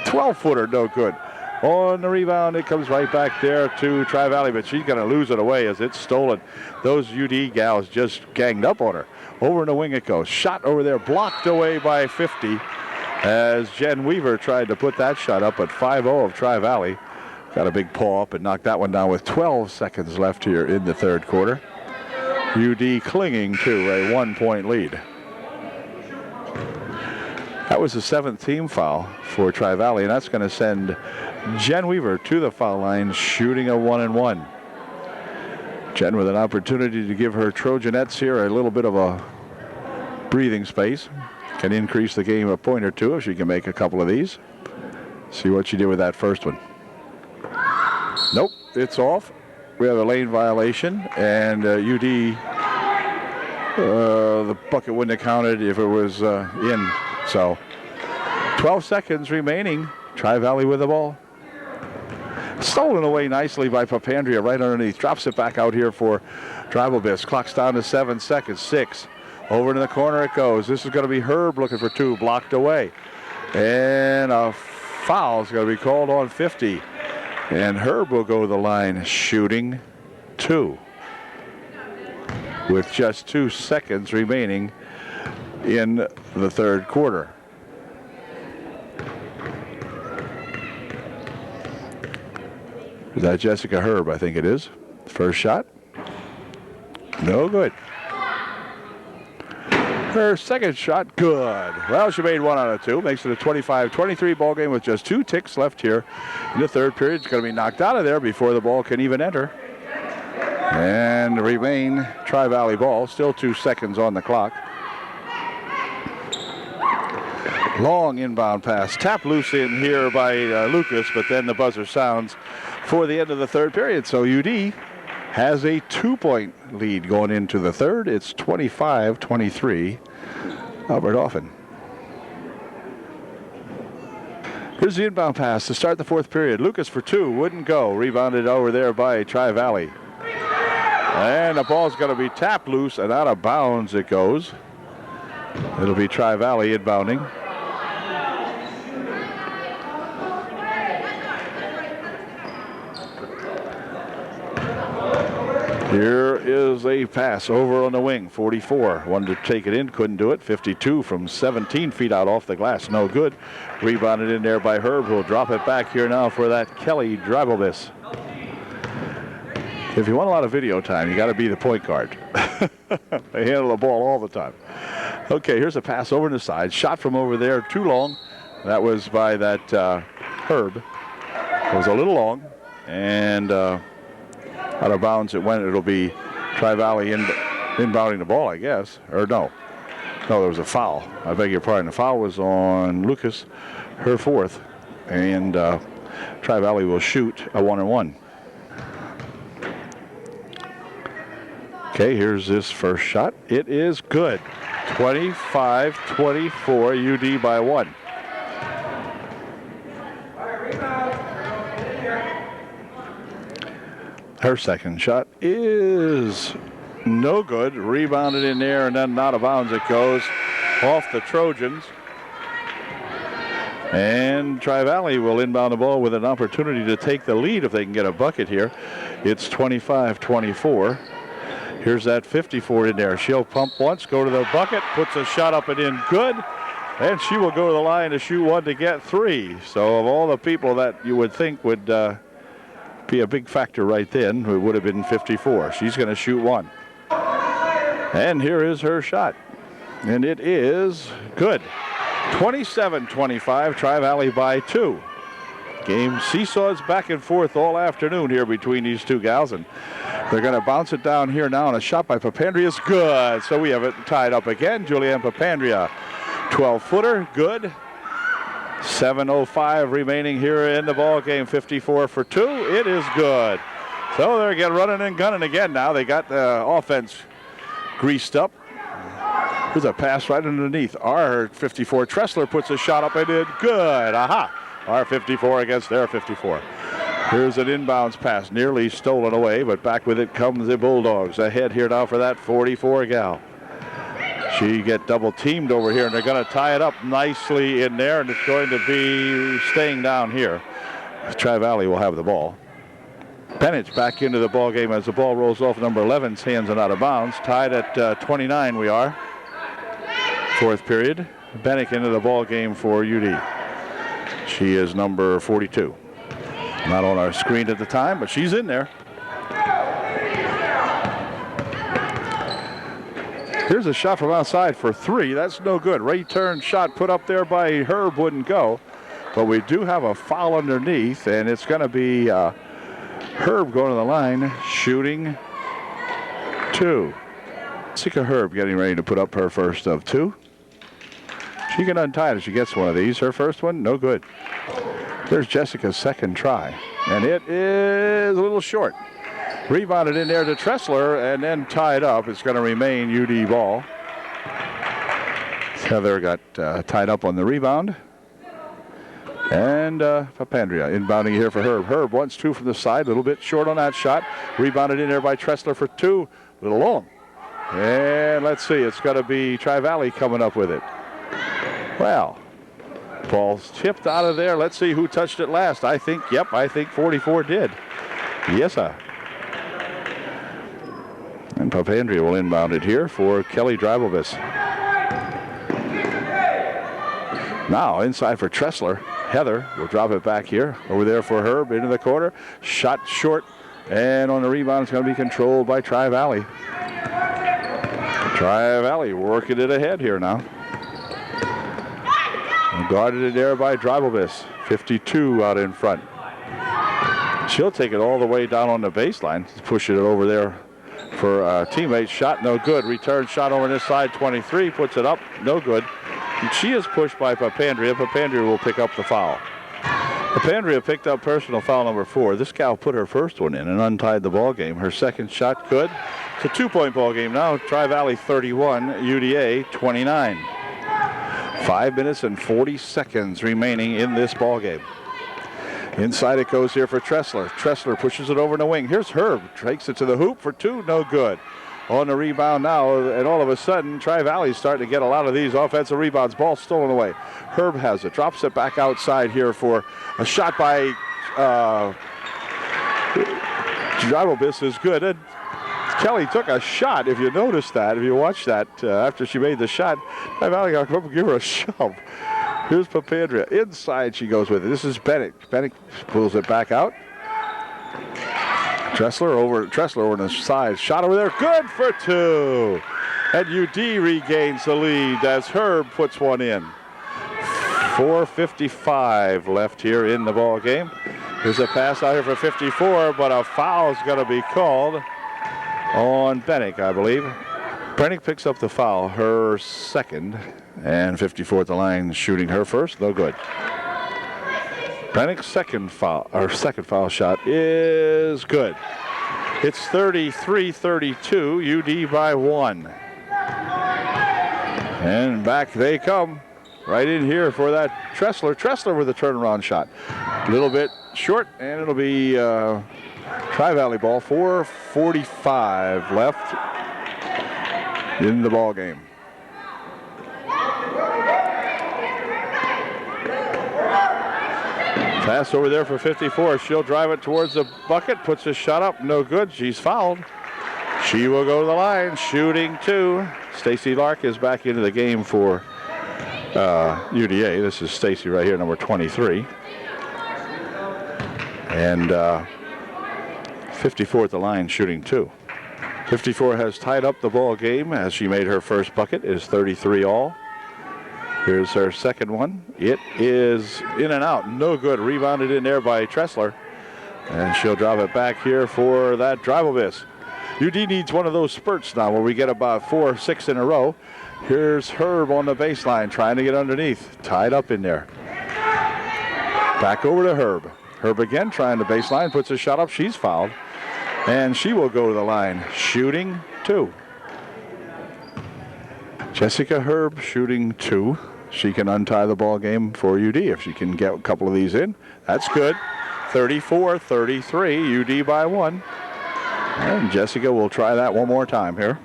12-footer, no good. On the rebound, it comes right back there to Tri-Valley, but she's going to lose it away as it's stolen. Those UD gals just ganged up on her. Over in the wing it goes. Shot over there, blocked away by 50. as Jen Weaver tried to put that shot up at 5-0 of Tri-Valley. Got a big paw up and knocked that one down with 12 seconds left here in the third quarter. UD clinging to a 1-point lead. That was the 7th team foul for Tri-Valley, and that's going to send Jen Weaver to the foul line, shooting a 1-and-1. Jen with an opportunity to give her Trojanettes here a little bit of a breathing space. Can increase the game a point or two if she can make a couple of these. See what she did with that first one. Nope, it's off. We have a lane violation, and UD, the bucket wouldn't have counted if it was in. So 12 seconds remaining. Tri-Valley with the ball. Stolen away nicely by Papandrea right underneath. Drops it back out here for Drivelbiss. Clock's down to 7 seconds. 6. Over to the corner it goes. This is going to be Herb looking for 2. Blocked away. And a foul is going to be called on 50. And Herb will go to the line shooting 2. With just 2 seconds remaining in the third quarter. Is that Jessica Herb? I think it is. First shot. No good. Her second shot, good. Well, she made 1 out of 2. Makes it a 25-23 ball game with just 2 ticks left here in the third period. It's going to be knocked out of there before the ball can even enter. And remain Tri-Valley ball. Still 2 seconds on the clock. Long inbound pass. Tapped loose in here by Lucas, but then the buzzer sounds for the end of the third period. So UD has a 2-point lead going into the third. It's 25-23. Albert Dauphin. Here's the inbound pass to start the fourth period. Lucas for 2. Wouldn't go. Rebounded over there by Tri-Valley. And the ball's going to be tapped loose and out of bounds it goes. It'll be Tri-Valley inbounding. Here is a pass over on the wing. 44 wanted to take it in, couldn't do it. 52 from 17 feet out off the glass, no good. Rebounded in there by Herb, who'll drop it back here now for that Kelly Drivelbiss. If you want a lot of video time, you got to be the point guard. They handle the ball all the time. Okay, here's a pass over to the side. Shot from over there, too long. That was by that Herb. It was a little long, and out of bounds it went. It'll be Tri-Valley inbounding the ball, I guess. Or no, there was a foul. I beg your pardon. The foul was on Lucas, her 4th, and Tri-Valley will shoot a 1-and-1. Okay, here's this first shot. It is good. 25-24, UD by 1. Her second shot is no good. Rebounded in there and then out of bounds it goes off the Trojans. And Tri-Valley will inbound the ball with an opportunity to take the lead if they can get a bucket here. It's 25-24. Here's that 54 in there. She'll pump once, go to the bucket, puts a shot up and in good. And she will go to the line to shoot 1 to get 3. So of all the people that you would think would be a big factor right then, it would have been 54. She's going to shoot 1. And here is her shot. And it is good. 27-25, Tri-Valley by 2. Game seesaws back and forth all afternoon here between these two gals, and they're going to bounce it down here now, and a shot by Papandrea is good. So we have it tied up again. Julianne Papandrea, 12-footer, good. 7:05 remaining here in the ball game. 54 for 2. It is good. So they're again running and gunning again now. They got the offense greased up. There's a pass right underneath. Our 54 Tressler puts a shot up and in good. Aha. Our 54 against their 54. Here's an inbounds pass, nearly stolen away, but back with it comes the Bulldogs. Ahead here now for that 44 gal. She get double teamed over here, and they're going to tie it up nicely in there, and it's going to be staying down here. Tri-Valley will have the ball. Penich back into the ball game as the ball rolls off number 11's hands and out of bounds. Tied at 29 we are. Fourth period. Bennick into the ball game for UD. She is number 42. Not on our screen at the time, but she's in there. Here's a shot from outside for 3. That's no good. Return shot put up there by Herb wouldn't go. But we do have a foul underneath, and it's going to be Herb going to the line, shooting 2. Jessica Herb getting ready to put up her first of 2. She can untie it if she gets one of these. Her first one, no good. There's Jessica's second try, and it is a little short. Rebounded in there to Tressler and then tied up. It's going to remain UD ball. Heather got tied up on the rebound. And Papandrea inbounding here for Herb. Herb wants 2 from the side, a little bit short on that shot. Rebounded in there by Tressler for 2, a little long. And let's see, it's going to be Tri-Valley coming up with it. Well, ball's tipped out of there. Let's see who touched it last. I think 44 did. Yes, sir. And Papandrea will inbound it here for Kelly Dribelvis. Now inside for Tressler. Heather will drop it back here. Over there for Herb into the corner. Shot short. And on the rebound, it's going to be controlled by Tri-Valley. Tri-Valley working it ahead here now. And guarded it there by Dribelvis. 52 out in front. She'll take it all the way down on the baseline. Pushing it over there for a teammate. Shot no good. Return shot over this side. 23 puts it up. No good. And she is pushed by Papandrea. Papandrea will pick up the foul. Papandrea picked up personal foul number 4. This gal put her first one in and untied the ball game. Her second shot good. It's a 2-point ball game now. Tri-Valley 31, UDA 29. 5 minutes and 40 seconds remaining in this ball game. Inside it goes here for Tressler. Tressler pushes it over in the wing. Here's Herb. Takes it to the hoop for 2. No good. On the rebound now, and all of a sudden, Tri-Valley's starting to get a lot of these offensive rebounds. Ball stolen away. Herb has it. Drops it back outside here for a shot by Dribelvis is good. And Kelly took a shot, if you noticed that, if you watched that, after she made the shot. Tri-Valley got to come up and give her a shove. Here's Papandrea. Inside she goes with it. This is Bennick. Bennick pulls it back out. Tressler over on the side. Shot over there. Good for 2. And UD regains the lead as Herb puts one in. 4:55 left here in the ball game. There's a pass out here for 54, but a foul is going to be called on Bennick, I believe. Bennick picks up the foul, her second, and 54 at the line, shooting her first. No good. Bennick's second foul shot is good. It's 33-32, UD by 1. And back they come, right in here for that Tressler. Tressler with a turnaround shot. A little bit short, and it'll be Tri-Valley ball. 4:45 left in the ball game. Pass over there for 54. She'll drive it towards the bucket. Puts a shot up. No good. She's fouled. She will go to the line. Shooting 2. Stacy Lark is back into the game for UDA. This is Stacy right here, number 23. And 54 at the line, shooting 2. 54 has tied up the ball game as she made her first bucket. It is 33 all. Here's her second one. It is in and out. No good. Rebounded in there by Tressler. And she'll drop it back here for that Dribelvis. UD needs one of those spurts now where we get about 4 or 6 in a row. Here's Herb on the baseline trying to get underneath. Tied up in there. Back over to Herb. Herb again trying the baseline. Puts a shot up. She's fouled. And she will go to the line. Shooting 2. Jessica Herb shooting 2. She can untie the ball game for UD if she can get a couple of these in. That's good. 34-33, UD by 1. And Jessica will try that one more time here.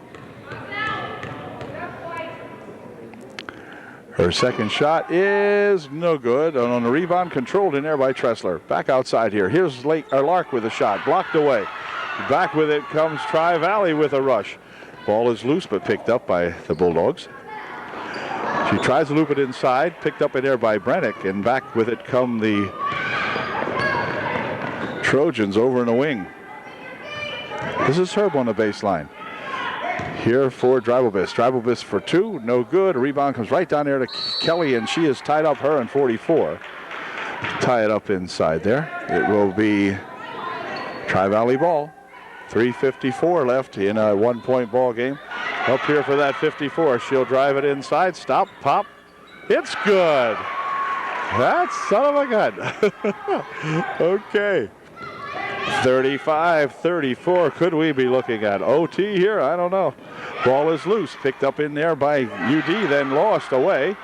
Her second shot is no good. And on the rebound, controlled in there by Tressler. Back outside here. Here's Lark with a shot. Blocked away. Back with it comes Tri-Valley with a rush. Ball is loose but picked up by the Bulldogs. She tries to loop it inside, picked up in there by Brennick, and back with it come the Trojans over in the wing. This is Herb on the baseline. Here for Dreibelbiss. Dreibelbiss for two, no good. A rebound comes right down there to Kelly, and she is tied up, her and 44. Tie it up inside there. It will be Tri-Valley ball. 3:54 left in a one-point ball game. Up here for that 54. She'll drive it inside. Stop, pop. It's good. That son of a gun. Okay. 35-34. Could we be looking at OT here? I don't know. Ball is loose. Picked up in there by UD, then lost away.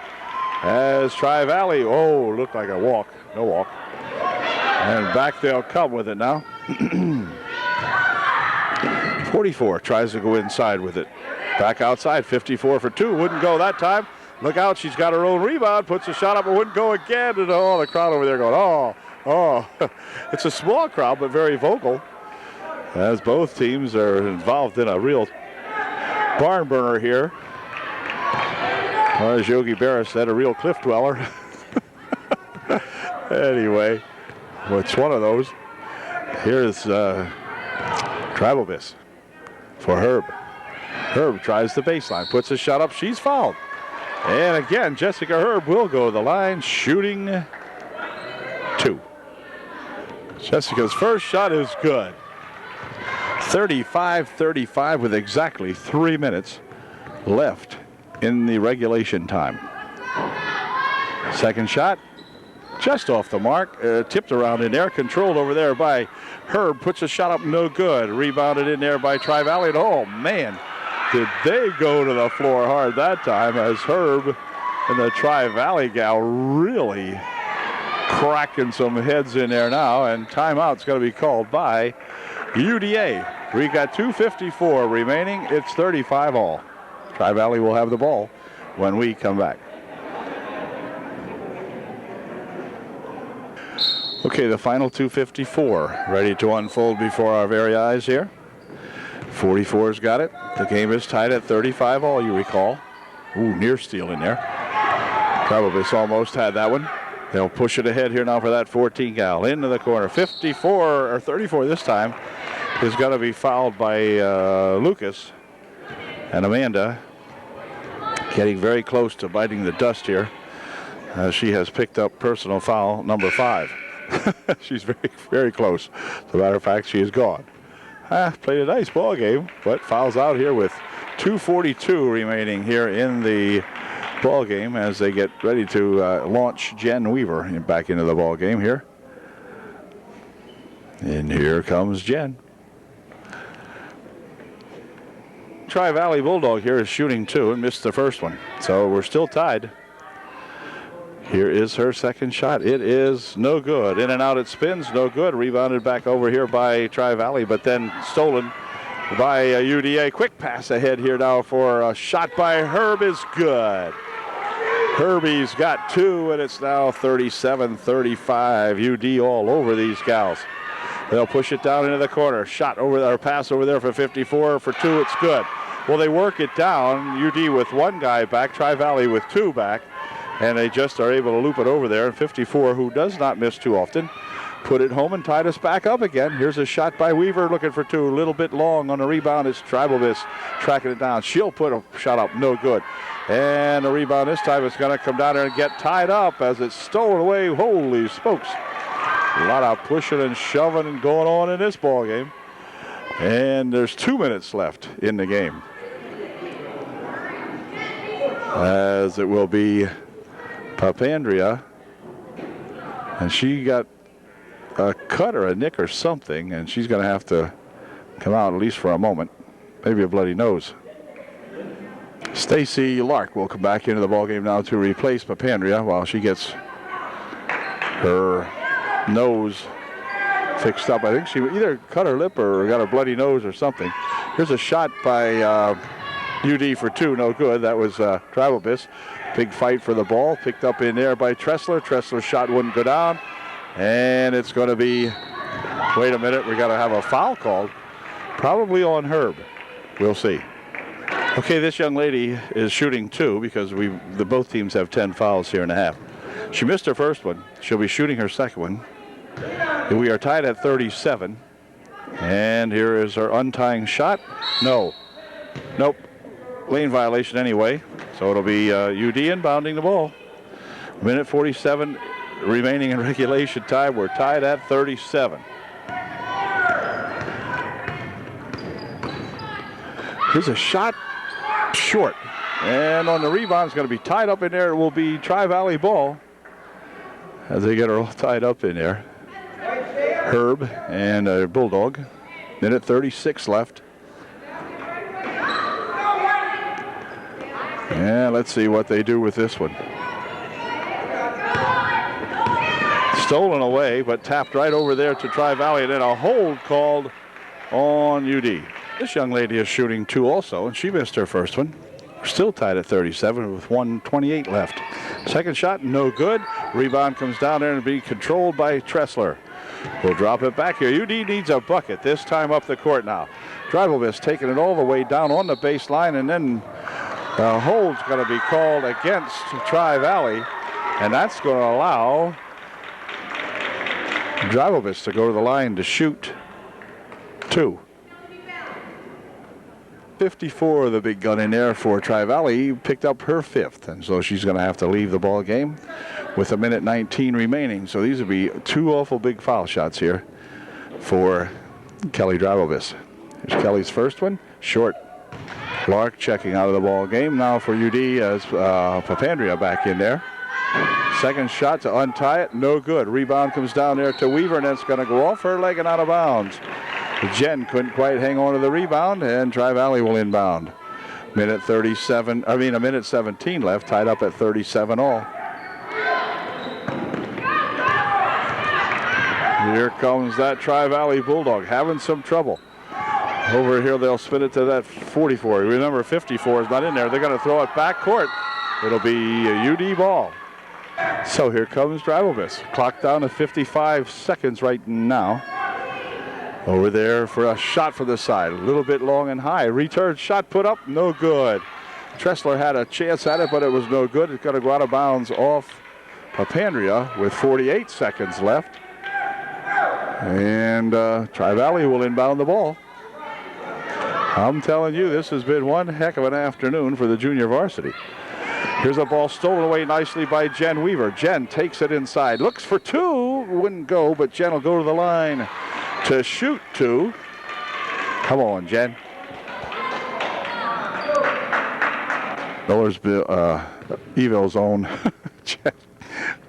As Tri-Valley, looked like a walk. No walk. And back they'll come with it now. 44 tries to go inside with it. Back outside, 54 for two. Wouldn't go that time. Look out, she's got her own rebound. Puts a shot up, it wouldn't go again. And the crowd over there going, oh. It's a small crowd, but very vocal. As both teams are involved in a real barn burner here. Or as Yogi Berra said, a real cliff dweller. Anyway, it's one of those. Here's Dreibelbiss for Herb. Herb tries the baseline, puts a shot up, she's fouled. And again, Jessica Herb will go to the line, shooting two. Jessica's first shot is good. 35-35 with exactly 3 minutes left in the regulation time. Second shot, just off the mark, tipped around in there, controlled over there by Herb, puts a shot up, no good. Rebounded in there by Tri-Valley, and oh man, did they go to the floor hard that time, as Herb and the Tri-Valley gal really cracking some heads in there now, and timeout's going to be called by UDA. We got 2:54 remaining. It's 35 all. Tri-Valley will have the ball when we come back. Okay, the final 2:54 ready to unfold before our very eyes here. 44's got it. The game is tied at 35 all, you recall. Ooh, near steal in there. Probably almost had that one. They'll push it ahead here now for that 14 gal. Into the corner. 54 or 34 this time is going to be fouled by Lucas. And Amanda getting very close to biting the dust here. She has picked up personal foul number 5. She's very, very close. As a matter of fact, she is gone. Played a nice ball game, but fouls out here with 2:42 remaining here in the ball game as they get ready to launch Jen Weaver back into the ball game here. And here comes Jen. Tri-Valley Bulldog here is shooting two and missed the first one, so we're still tied. Here is her second shot. It is no good. In and out it spins, no good. Rebounded back over here by Tri-Valley, but then stolen by UDA. Quick pass ahead here now for a shot by Herb is good. Herbie's got two, and it's now 37-35. UD all over these gals. They'll push it down into the corner. Shot over there, pass over there for 54 for two. It's good. Well, they work it down. UD with one guy back, Tri-Valley with two back. And they just are able to loop it over there. And 54, who does not miss too often, put it home and tied us back up again. Here's a shot by Weaver, looking for two. A little bit long on the rebound. It's Dreibelbiss tracking it down. She'll put a shot up, no good. And the rebound this time is going to come down there and get tied up as it's stolen away. Holy smokes. A lot of pushing and shoving and going on in this ball game. And there's 2 minutes left in the game. As it will be Papandrea, and she got a cut or a nick or something, and she's going to have to come out at least for a moment. Maybe a bloody nose. Stacy Lark will come back into the ballgame now to replace Papandrea while she gets her nose fixed up. I think she either cut her lip or got a bloody nose or something. Here's a shot by UD for two, no good. That was Dreibelbiss. Big fight for the ball, picked up in there by Tressler. Tressler's shot wouldn't go down, and it's going to be, wait a minute, we got to have a foul called, probably on Herb. We'll see. Okay, this young lady is shooting 2 because both teams have 10 fouls here and a half. She missed her first one. She'll be shooting her second one. We are tied at 37. And here is her untying shot. No. Nope. Lane violation anyway. So it'll be UD inbounding the ball. Minute 47 remaining in regulation time. We're tied at 37. Here's a shot short. And on the rebound, it's going to be tied up in there. It will be Tri-Valley ball as they get her all tied up in there. Herb and Bulldog. Minute 36 left. And let's see what they do with this one. Stolen away, but tapped right over there to Tri-Valley, and then a hold called on UD. This young lady is shooting 2 also, and she missed her first one. Still tied at 37 with 1:28 left. Second shot, no good. Rebound comes down there and be controlled by Tressler. We'll drop it back here. UD needs a bucket, this time up the court now. Dribblebus taking it all the way down on the baseline, and then the hold's going to be called against Tri-Valley, and that's going to allow Dribblebus to go to the line to shoot 2. 54, the big gun in there for Tri-Valley, picked up her 5th, and so she's going to have to leave the ball game with a minute 19 remaining. So these would be 2 awful big foul shots here for Kelly Dribblebus. Here's Kelly's first one, short. Lark checking out of the ball game now for UD as Papandrea back in there. Second shot to untie it, no good. Rebound comes down there to Weaver, and it's going to go off her leg and out of bounds. Jen couldn't quite hang on to the rebound, and Tri-Valley will inbound. A minute 17 left, tied up at 37 all. Here comes that Tri-Valley Bulldog, having some trouble. Over here, they'll spin it to that 44. Remember, 54 is not in there. They're going to throw it back court. It'll be a UD ball. So here comes Dribblebus. Clock down to 55 seconds right now. Over there for a shot from the side. A little bit long and high. Return shot put up, no good. Tressler had a chance at it, but it was no good. It's going to go out of bounds off Papandrea with 48 seconds left. And Tri-Valley will inbound the ball. I'm telling you, this has been one heck of an afternoon for the junior varsity. Here's a ball stolen away nicely by Jen Weaver. Jen takes it inside. Looks for 2. Wouldn't go, but Jen will go to the line to shoot 2. Come on, Jen. Millersville, Evil's own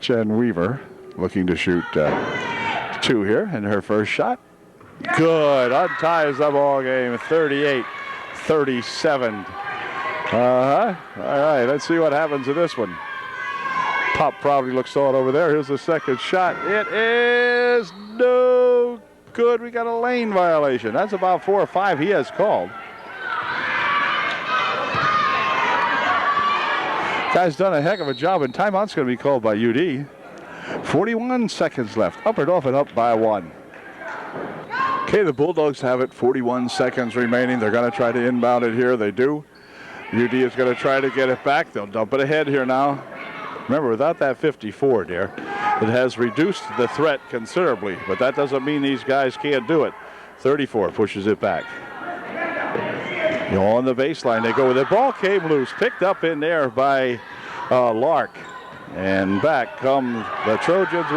Jen Weaver looking to shoot 2 here in her first shot. Good. Unties the ball game. 38-37. All right, let's see what happens in this one. Pop probably looks saw it over there. Here's the second shot. It is no good. We got a lane violation. That's about 4 or 5 he has called. Guy's done a heck of a job, and timeout's going to be called by UD. 41 seconds left. Up and off and up by 1. Okay, the Bulldogs have it. 41 seconds remaining. They're going to try to inbound it here. They do. UD is going to try to get it back. They'll dump it ahead here now. Remember, without that 54 there, it has reduced the threat considerably, but that doesn't mean these guys can't do it. 34 pushes it back. On the baseline, they go with it. Ball came loose, picked up in there by Lark. And back come the Trojans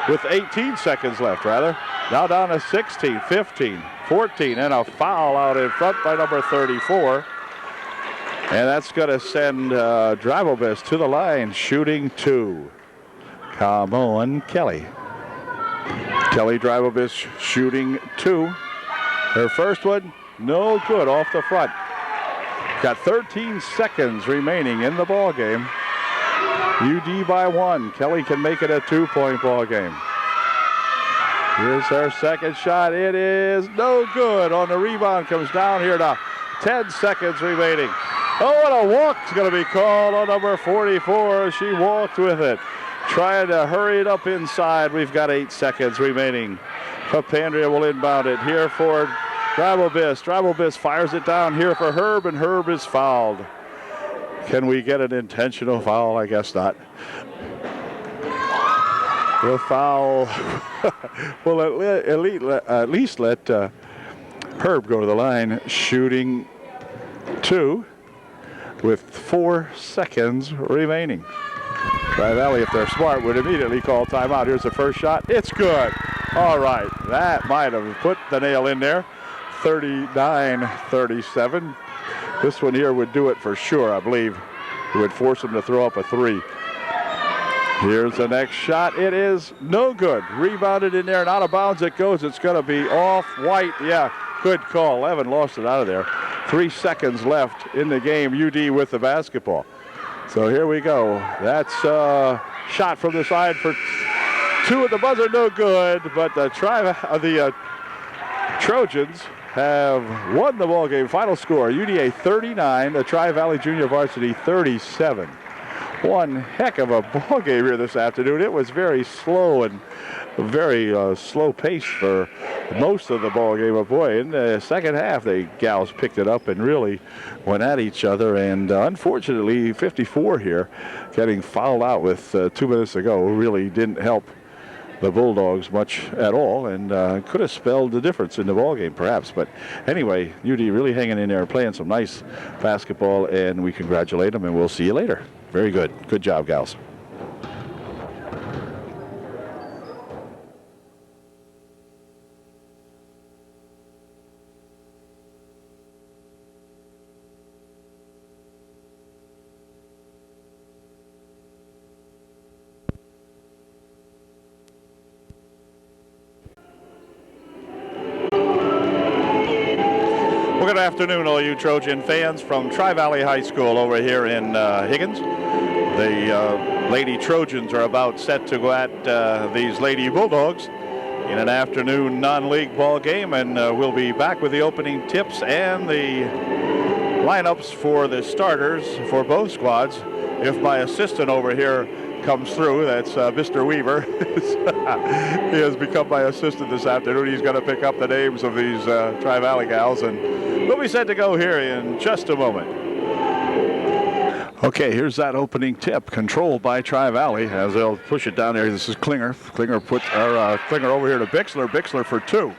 with 18 seconds left, rather. Now down to 16, 15, 14, and a foul out in front by number 34. And that's going to send Dribblebus to the line, shooting 2. Come on, Kelly. Kelly Dribblebus shooting 2. Her first one, no good, off the front. Got 13 seconds remaining in the ball game. UD by 1. Kelly can make it a 2-point ball game. Here's her second shot. It is no good. On the rebound, comes down here to 10 seconds remaining. Oh, and a walk's going to be called on number 44. She walked with it. Trying to hurry it up inside. We've got 8 seconds remaining. Papandrea will inbound it here for Drive-O-Biss fires it down here for Herb, and Herb is fouled. Can we get an intentional foul? I guess not. The foul will at least let Herb go to the line, shooting 2 with 4 seconds remaining. Tri-Valley, if they're smart, would immediately call timeout. Here's the first shot. It's good. All right, that might have put the nail in there. 39-37. This one here would do it for sure, I believe. It would force him to throw up a 3. Here's the next shot. It is no good. Rebounded in there and out of bounds it goes. It's going to be off White. Yeah, good call. Levin lost it out of there. 3 seconds left in the game. UD with the basketball. So here we go. That's a shot from the side for 2 at the buzzer. No good. But the Trojans have won the ball game. Final score, UDA 39, the Tri-Valley Junior Varsity 37. One heck of a ball game here this afternoon. It was very slow and very slow pace for most of the ball game. But boy, in the second half, the gals picked it up and really went at each other. And unfortunately, 54 here, getting fouled out with 2 minutes to go, really didn't help the Bulldogs much at all, and could have spelled the difference in the ball game perhaps. But anyway, UD really hanging in there, playing some nice basketball, and we congratulate them, and we'll see you later. Very good. Good job, gals. Well, good afternoon, all you Trojan fans from Tri-Valley High School over here in Higgins. The Lady Trojans are about set to go at these Lady Bulldogs in an afternoon non-league ball game, and we'll be back with the opening tips and the lineups for the starters for both squads. If my assistant over here comes through, that's Mr. Weaver. He has become my assistant this afternoon. He's going to pick up the names of these Tri-Valley gals, and we'll be set to go here in just a moment. Okay, here's that opening tip, controlled by Tri-Valley as they'll push it down there. This is Klinger. Klinger puts Klinger over here to Bixler. Bixler for 2.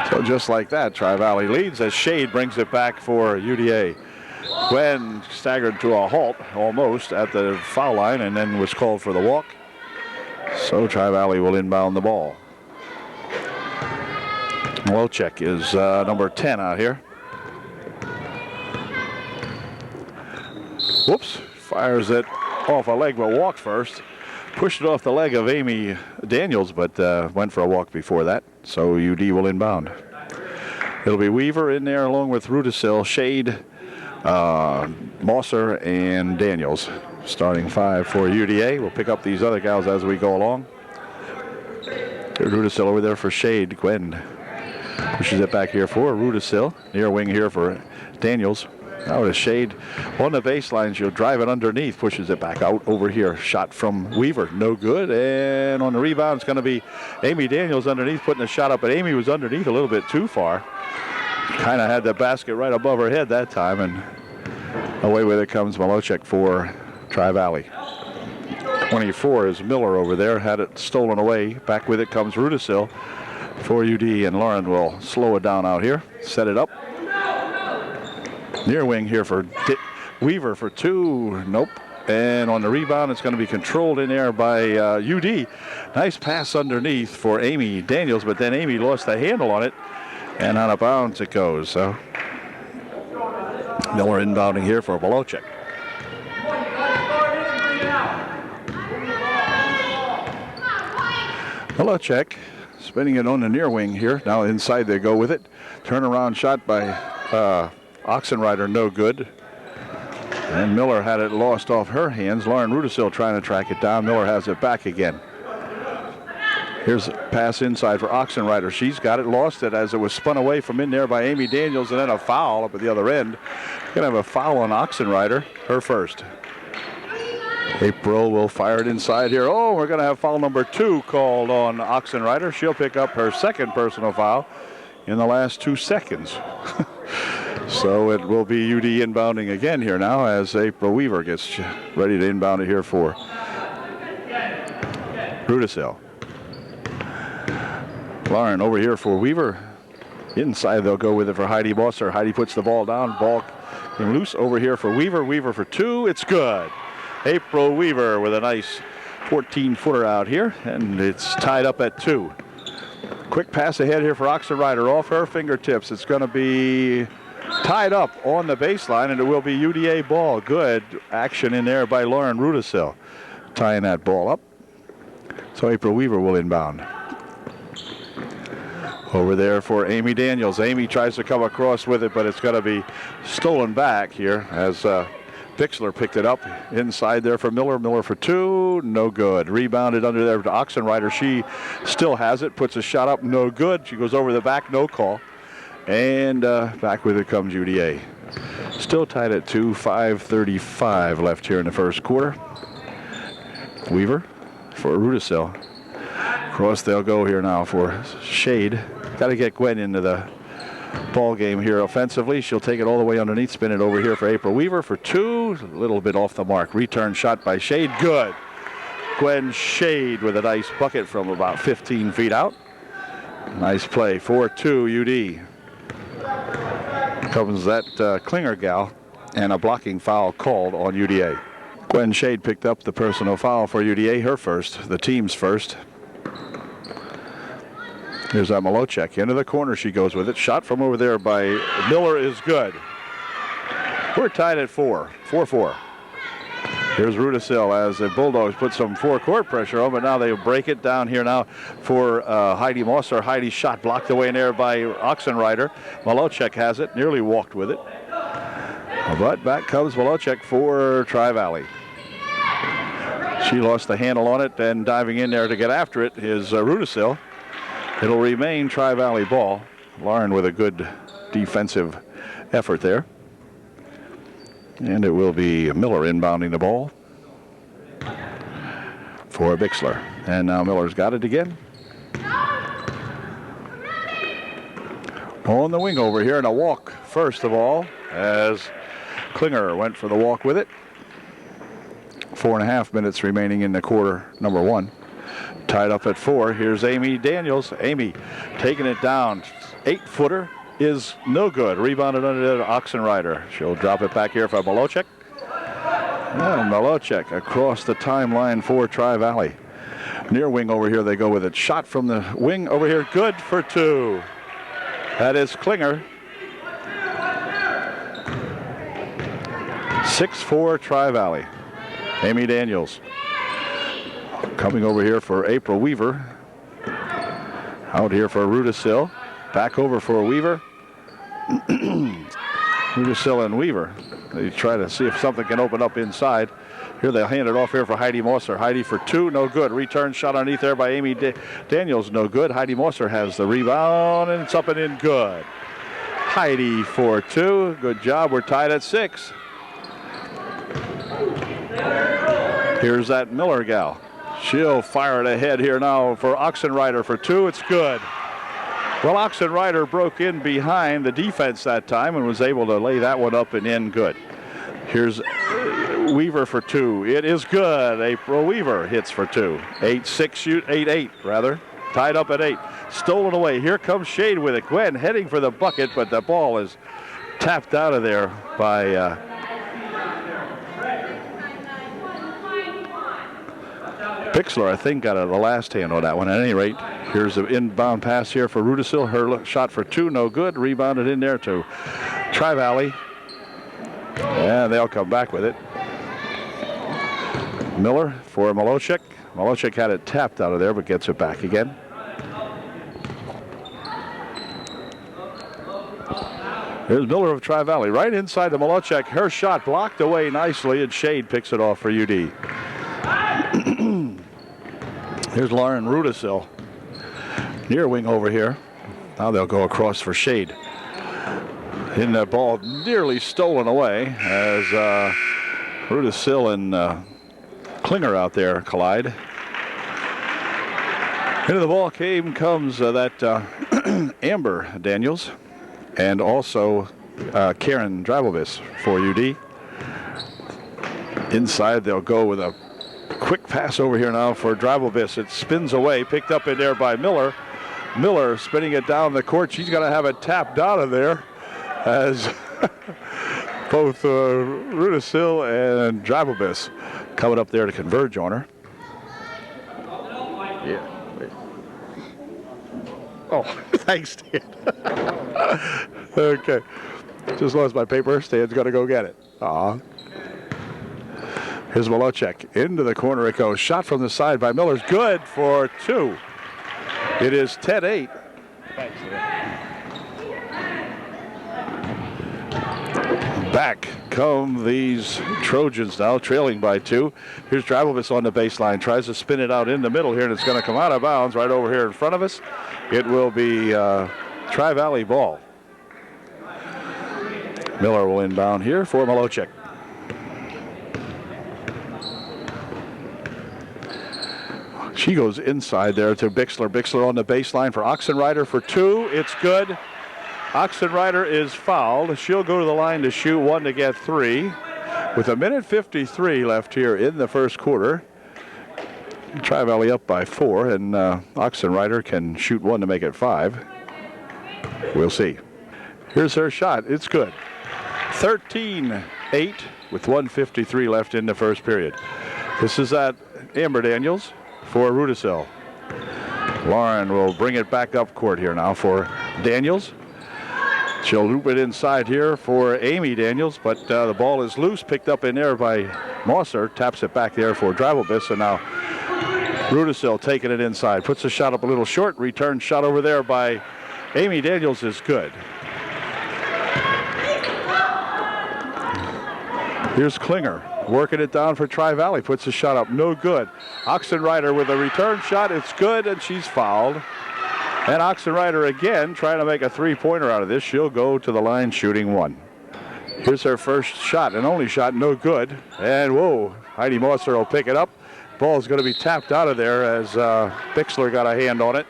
So just like that, Tri-Valley leads as Shade brings it back for UDA. Gwen staggered to a halt almost at the foul line and then was called for the walk. So Tri-Valley will inbound the ball. Wojcik is number 10 out here. Whoops, fires it off a leg but walked first. Pushed it off the leg of Amy Daniels, but went for a walk before that. So UD will inbound. It'll be Weaver in there along with Rudisil, Shade, Mosser, and Daniels. Starting 5 for UDA. We'll pick up these other gals as we go along. Rudisil over there for Shade. Gwen pushes it back here for Rudisil. Near wing here for Daniels. Now with a Shade on the baseline. She'll drive it underneath. Pushes it back out over here. Shot from Weaver. No good. And on the rebound, it's going to be Amy Daniels underneath, putting the shot up. But Amy was underneath a little bit too far. Kind of had the basket right above her head that time. And away with it comes Malocek for Tri-Valley. 24 is Miller over there. Had it stolen away. Back with it comes Rudisil for UD. And Lauren will slow it down out here. Set it up. Near wing here for Weaver for 2. Nope. And on the rebound, it's going to be controlled in there by UD. Nice pass underneath for Amy Daniels, but then Amy lost the handle on it, and out of bounds it goes. So Miller inbounding here for Malocek. Malocek spinning it on the near wing here. Now inside they go with it. Turnaround shot by Oxenrider, no good. And Miller had it lost off her hands. Lauren Rudisil trying to track it down. Miller has it back again. Here's a pass inside for Oxenrider. She's got it, lost it as it was spun away from in there by Amy Daniels, and then a foul up at the other end. Gonna have a foul on Oxenrider, her first. April will fire it inside here. Oh, we're going to have foul number 2 called on Oxenrider. She'll pick up her second personal foul in the last 2 seconds. So it will be UD inbounding again here now as April Weaver gets ready to inbound it here for Rudisill. Lauren over here for Weaver. Inside they'll go with it for Heidi Bosser. Heidi puts the ball down. Ball came loose over here for Weaver. Weaver for 2. It's good. April Weaver with a nice 14-footer out here, and it's tied up at 2. Quick pass ahead here for Oxenrider off her fingertips. It's going to be tied up on the baseline, and it will be UDA ball. Good action in there by Lauren Rudisill, tying that ball up. So April Weaver will inbound. Over there for Amy Daniels. Amy tries to come across with it, but it's going to be stolen back here as Bixler picked it up inside there for Miller. Miller for 2, no good. Rebounded under there to Oxenrider. She still has it, puts a shot up, no good. She goes over the back, no call. And back with it comes UDA. Still tied at 2, 5:35 left here in the first quarter. Weaver for Rudisill. Cross they'll go here now for Shade. Got to get Gwen into the ball game here offensively. She'll take it all the way underneath, spin it over here for April Weaver for 2. A little bit off the mark. Return shot by Shade. Good. Gwen Shade with a nice bucket from about 15 feet out. Nice play. 4-2 UD. Comes that Klinger gal, and a blocking foul called on UDA. Gwen Shade picked up the personal foul for UDA, her first, the team's first. Here's that Malocek. Into the corner she goes with it. Shot from over there by Miller is good. We're tied at 4. 4-4. Here's Rudisill as the Bulldogs put some four-court pressure on, but now they break it down here now for Heidi Mosser. Heidi's shot blocked away in there by Oxenrider. Malocek has it, nearly walked with it. But back comes Malocek for Tri-Valley. She lost the handle on it, and diving in there to get after it is Rudisill. It'll remain Tri-Valley ball. Lauren with a good defensive effort there. And it will be Miller inbounding the ball for Bixler. And now Miller's got it again. On the wing over here, and a walk first of all, as Klinger went for the walk with it. 4.5 minutes remaining in the quarter number 1. Tied up at 4. Here's Amy Daniels. Amy taking it down. 8-footer is no good. Rebounded under the Oxenrider. She'll drop it back here for Malocek. And Malocek across the timeline for Tri-Valley. Near wing over here they go with it. Shot from the wing over here. Good for 2. That is Klinger. 6-4 Tri-Valley. Amy Daniels. Coming over here for April Weaver. Out here for Rudisill. Back over for Weaver. Rudisill and Weaver. They try to see if something can open up inside. Here they'll hand it off here for Heidi Mosser. Heidi for 2, no good. Return shot underneath there by Amy Daniels, no good. Heidi Mosser has the rebound, and it's up and in good. Heidi for 2. Good job. We're tied at 6. Here's that Miller gal. She'll fire it ahead here now for Oxenrider for 2. It's good. Well, Oxenrider broke in behind the defense that time and was able to lay that one up and in good. Here's Weaver for 2. It is good. April Weaver hits for 2. 8-8 rather. Tied up at 8. Stolen away. Here comes Shade with it. Gwen heading for the bucket, but the ball is tapped out of there by Bixler, I think, got the last hand on that one. At any rate, here's an inbound pass here for Rudisill. Her shot for 2, no good. Rebounded in there to Tri-Valley. And they'll come back with it. Miller for Malocek. Malocek had it tapped out of there, but gets it back again. Here's Miller of Tri-Valley right inside the Malocek. Her shot blocked away nicely, and Shade picks it off for UD. Here's Lauren Rudisill. Near wing over here. Now they'll go across for Shade. In that ball nearly stolen away as Rudisill and Klinger out there collide. Into the ball game comes that Amber Daniels and also Karen Drabelvis for UD. Inside, they'll go with a quick pass over here now for Drabelvis. It spins away, picked up in there by Miller. Miller spinning it down the court. She's going to have it tapped out of there as both Rudisil and Drabelvis coming up there to converge on her. Yeah. Wait. Oh, thanks, Stan. Okay. Just lost my paper. Stan's going to go get it. Aw. Here's Malocek. Into the corner it goes. Shot from the side by Miller's good for 2. It is 10-8. Thanks, Back come these Trojans now, trailing by 2. Here's Drabelvis on the baseline. Tries to spin it out in the middle here, and it's going to come out of bounds right over here in front of us. It will be Tri-Valley ball. Miller will inbound here for Malocek. She goes inside there to Bixler. Bixler on the baseline for Oxenrider for 2. It's good. Oxenrider is fouled. She'll go to the line to shoot 1 to get 3. With 1:53 left here in the first quarter. Tri-Valley up by 4, and Oxenrider can shoot 1 to make it 5. We'll see. Here's her shot. It's good. 13-8 with 1:53 left in the first period. This is at Amber Daniels for Rudisil. Lauren will bring it back up court here now for Daniels. She'll loop it inside here for Amy Daniels, but the ball is loose, picked up in there by Mosser. Taps it back there for Drabelvis, and now Rudisil taking it inside. Puts the shot up a little short. Return shot over there by Amy Daniels is good. Here's Klinger working it down for Tri-Valley. Puts the shot up, no good. Oxenrider with a return shot. It's good, and she's fouled. And Oxenrider again trying to make a three-pointer out of this. She'll go to the line shooting 1. Here's her first shot, and only shot, no good. And whoa, Heidi Mosser will pick it up. Ball's going to be tapped out of there as Bixler got a hand on it.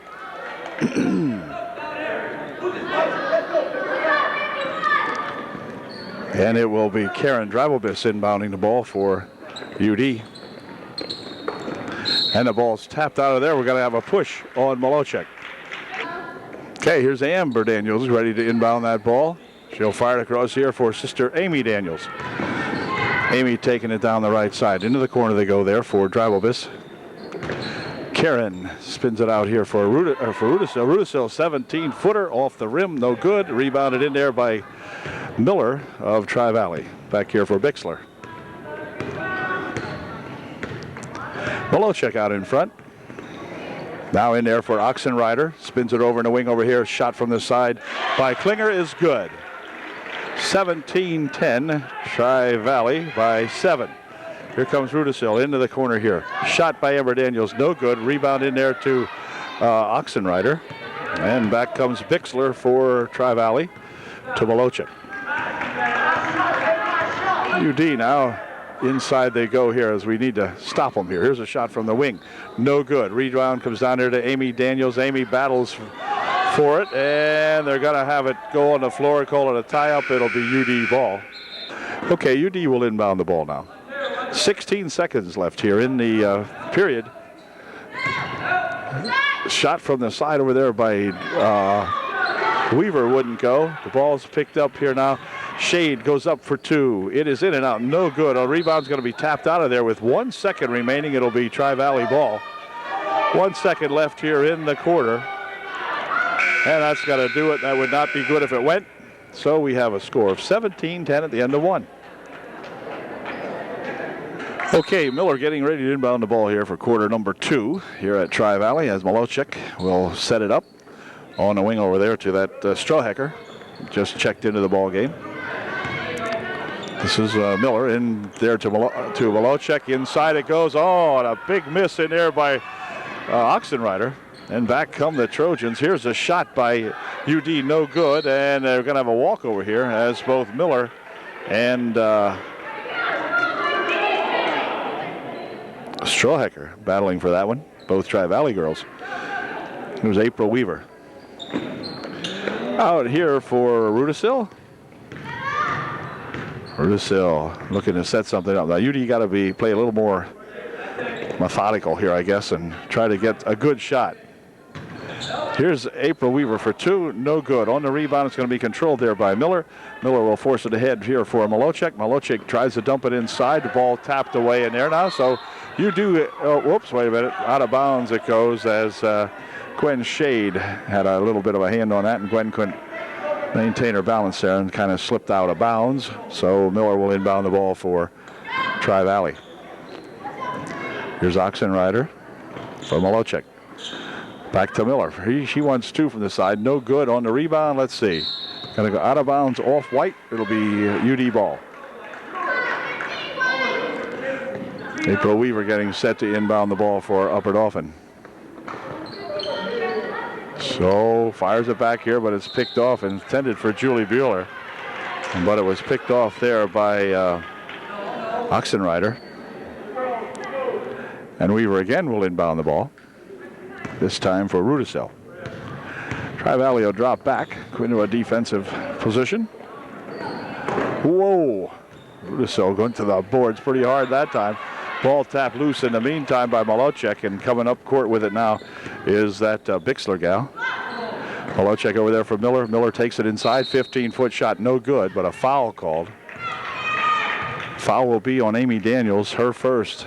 And it will be Karen Drabelvis inbounding the ball for UD. And the ball's tapped out of there. We're going to have a push on Malocek. Okay, here's Amber Daniels ready to inbound that ball. She'll fire it across here for sister Amy Daniels. Amy taking it down the right side. Into the corner they go there for Drabelvis. Karen spins it out here for Rudisil. Rudisil 17-footer off the rim, no good. Rebounded in there by Miller of Tri-Valley. Back here for Bixler. Malocek out in front. Now in there for Oxenrider. Spins it over in the wing over here. Shot from the side by Klinger is good. 17-10, Tri-Valley by 7. Here comes Rudisil into the corner here. Shot by Amber Daniels, no good. Rebound in there to Oxenrider. And back comes Bixler for Tri-Valley to Malocek. UD now inside they go here as we need to stop them here. Here's a shot from the wing. No good. Rebound comes down there to Amy Daniels. Amy battles for it, and they're going to have it go on the floor, call it a tie-up. It'll be UD ball. Okay, UD will inbound the ball now. 16 seconds left here in the period. Shot from the side over there by Weaver wouldn't go. The ball's picked up here now. Shade goes up for 2. It is in and out, no good. A rebound's going to be tapped out of there with 1 second remaining. It'll be Tri-Valley ball. 1 second left here in the quarter. And that's got to do it. That would not be good if it went. So we have a score of 17-10 at the end of 1. Okay, Miller getting ready to inbound the ball here for quarter number 2 here at Tri-Valley as Malocek will set it up on the wing over there to that Strohecker. Just checked into the ball game. This is Miller in there to Malocek. Inside it goes. Oh, and a big miss in there by Oxenrider. And back come the Trojans. Here's a shot by UD, no good. And they're going to have a walkover here as both Miller and Strawhecker battling for that one. Both Tri-Valley girls. It was April Weaver. Out here for Rudisill. Rudisill looking to set something up. Now, UD got to play a little more methodical here, I guess, and try to get a good shot. Here's April Weaver for 2, no good. On the rebound, it's going to be controlled there by Miller. Miller will force it ahead here for Malocek. Malocek tries to dump it inside. The ball tapped away in there now. So you do, whoops, wait a minute. Out of bounds it goes as Gwen Shade had a little bit of a hand on that, and Gwen couldn't maintain her balance there and kind of slipped out of bounds. So Miller will inbound the ball for Tri-Valley. Here's Oxenrider for Malocek. Back to Miller. She wants 2 from the side. No good on the rebound. Let's see. Going to go out of bounds off white. It'll be UD ball. April Weaver getting set to inbound the ball for Upper Dauphin. So fires it back here, but it's picked off, intended for Julie Bueller. But it was picked off there by Oxenrider. And Weaver again will inbound the ball. This time for Rudisill. Tri-Valley will drop back into a defensive position. Whoa. Rudisill going to the boards pretty hard that time. Ball tapped loose in the meantime by Malocek, and coming up court with it now is that Bixler gal. Malocek over there for Miller. Miller takes it inside. 15-foot shot, no good, but a foul called. Foul will be on Amy Daniels, her first.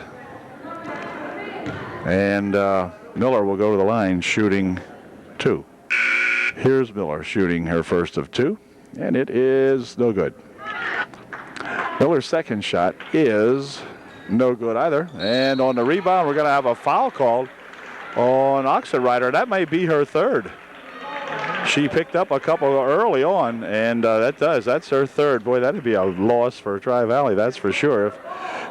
And Miller will go to the line shooting 2. Here's Miller shooting her first of 2, and it is no good. Miller's second shot is no good either. And on the rebound, we're going to have a foul called on Oxenrider. That may be her third. She picked up a couple early on, and that's her third. Boy, that'd be a loss for Tri-Valley, that's for sure. If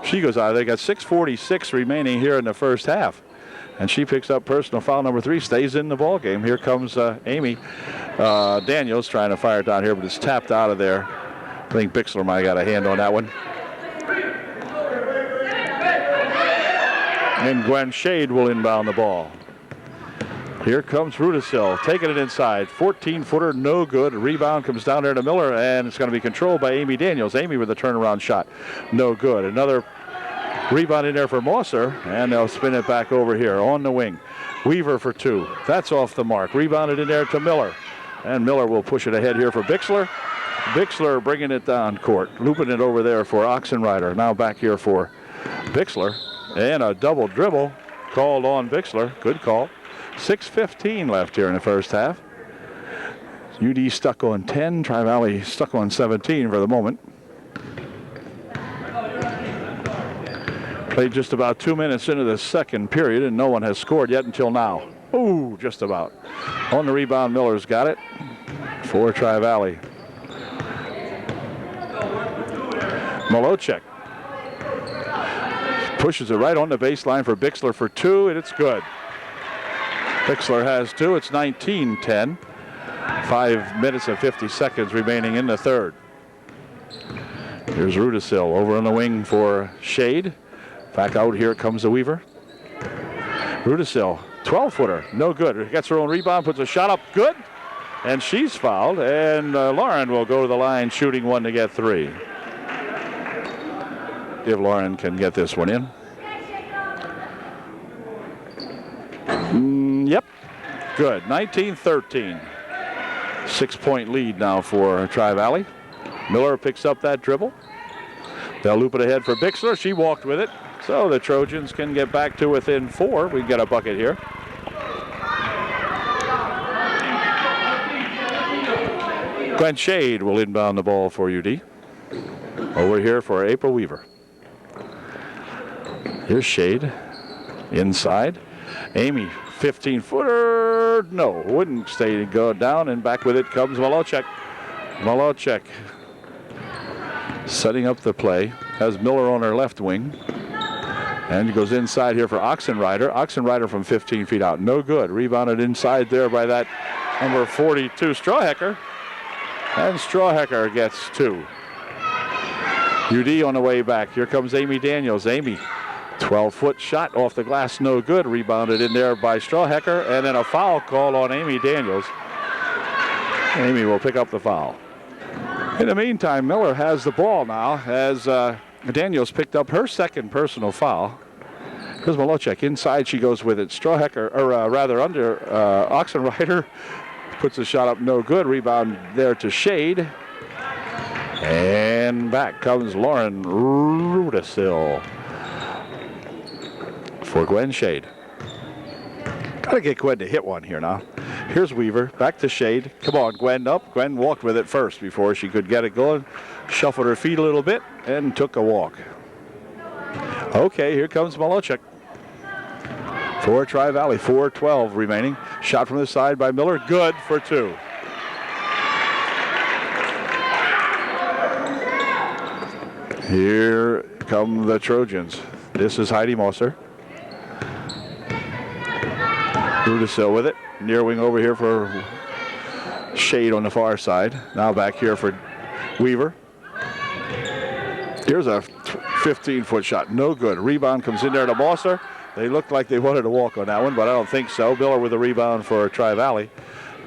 she goes out, they got 6:46 remaining here in the first half. And she picks up personal foul number 3, stays in the ball game. Here comes Amy Daniels trying to fire it down here, but it's tapped out of there. I think Bixler might have got a hand on that one. And Gwen Shade will inbound the ball. Here comes Rudisill, taking it inside. 14-footer, no good. Rebound comes down there to Miller, and it's going to be controlled by Amy Daniels. Amy with a turnaround shot, no good. Another rebound in there for Mosser, and they'll spin it back over here on the wing. Weaver for 2. That's off the mark. Rebounded in there to Miller, and Miller will push it ahead here for Bixler. Bixler bringing it down court, looping it over there for Oxenrider. Now back here for Bixler, and a double dribble called on Bixler. Good call. 6:15 left here in the first half. UD stuck on 10, Tri-Valley stuck on 17 for the moment. Played just about 2 minutes into the second period, and no one has scored yet until now. Ooh, just about. On the rebound, Miller's got it for Tri-Valley. Malocek pushes it right on the baseline for Bixler for 2, and it's good. Bixler has 2. It's 19-10. 5 minutes and 50 seconds remaining in the third. Here's Rudisill over on the wing for Shade. Back out here comes the Weaver. Rudisill, 12-footer, no good. Gets her own rebound, puts a shot up, good. And she's fouled, and Lauren will go to the line shooting 1 to get 3. If Lauren can get this one in. Yep, good, 19-13. 6-point lead now for Tri-Valley. Miller picks up that dribble. They'll loop it ahead for Bixler. She walked with it. So the Trojans can get back to within 4. We can get a bucket here. Gwen Shade will inbound the ball for UD. Over here for April Weaver. Here's Shade. Inside. Amy, 15-footer. No, wouldn't stay go down. And back with it comes Malocek. Malocek setting up the play. Has Miller on her left wing. And he goes inside here for Oxenrider. Oxenrider from 15 feet out. No good. Rebounded inside there by that number 42, Strawhecker. And Strawhecker gets 2. UD on the way back. Here comes Amy Daniels. Amy 12-foot shot off the glass, no good. Rebounded in there by Strawhecker, and then a foul call on Amy Daniels. Amy will pick up the foul. In the meantime, Miller has the ball now as Daniels picked up her second personal foul. Here's Malocek. Inside she goes with it. Strawhecker, or rather under Oxenrider, puts the shot up, no good. Rebound there to Shade. And back comes Lauren Rudisil for Gwen Shade. Got to get Gwen to hit one here now. Here's Weaver, back to Shade. Come on, Gwen up. Gwen walked with it first before she could get it going. Shuffled her feet a little bit and took a walk. Okay, here comes Malocek for Tri-Valley. 4:12 remaining. Shot from the side by Miller. Good for 2. Here come the Trojans. This is Heidi Moser. Rudisil with it. Near wing over here for Shade on the far side. Now back here for Weaver. Here's a 15-foot shot. No good. Rebound comes in there to Moser. They looked like they wanted to walk on that one, but I don't think so. Miller with a rebound for Tri-Valley.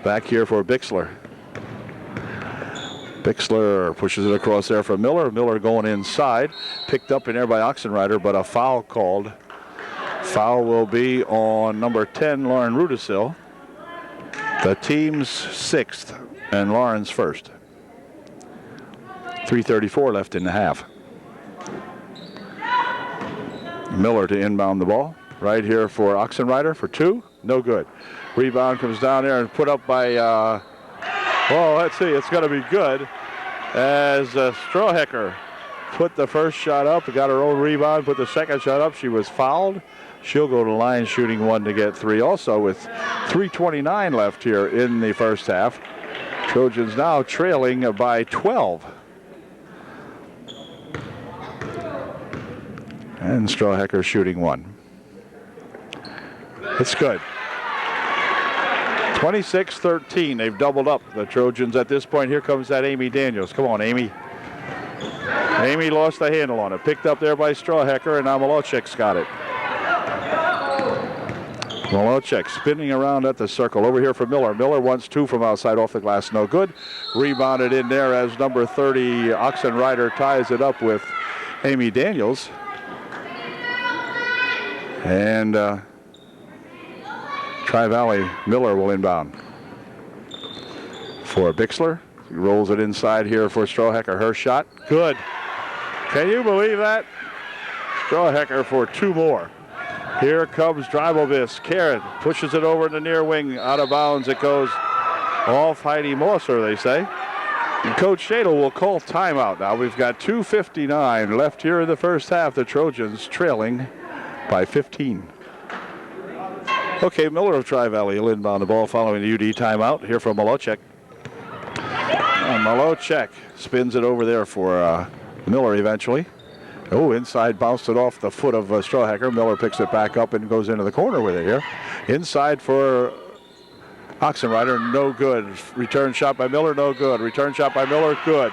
Back here for Bixler. Bixler pushes it across there for Miller. Miller going inside. Picked up in there by Oxenrider, but a foul called. Foul will be on number 10, Lauren Rudisil. The team's 6th and Lauren's 1st. 3:34 left in the half. Miller to inbound the ball. Right here for Oxenrider for 2. No good. Rebound comes down there and put up by, well, let's see, it's going to be good as Strawhecker put the first shot up, got her own rebound, put the second shot up. She was fouled. She'll go to the line shooting 1 to get 3 also with 3:29 left here in the first half. Trojans now trailing by 12. And Strawhecker shooting 1. It's good. 26-13. They've doubled up the Trojans at this point. Here comes that Amy Daniels. Come on, Amy. Amy lost the handle on it. Picked up there by Strawhecker, and now Malocek's got it. Malocek spinning around at the circle. Over here for Miller. Miller wants 2 from outside off the glass. No good. Rebounded in there as number 30, Oxenrider, ties it up with Amy Daniels. And Tri-Valley, Miller will inbound for Bixler. He rolls it inside here for Strawhecker. Her shot, good. Can you believe that? Strawhecker for 2 more. Here comes Dreibelbiss. Karen pushes it over in the near wing. Out of bounds it goes off Heidi Moser, they say. And Coach Shadle will call timeout now. We've got 2:59 left here in the first half. The Trojans trailing by 15. Okay, Miller of Tri-Valley will inbound the ball following the UD timeout. Here from Malocek. And Malocek spins it over there for Miller eventually. Oh, inside, bounced it off the foot of Strawhecker. Miller picks it back up and goes into the corner with it here. Inside for Oxenrider, no good. Return shot by Miller, no good. Return shot by Miller, good.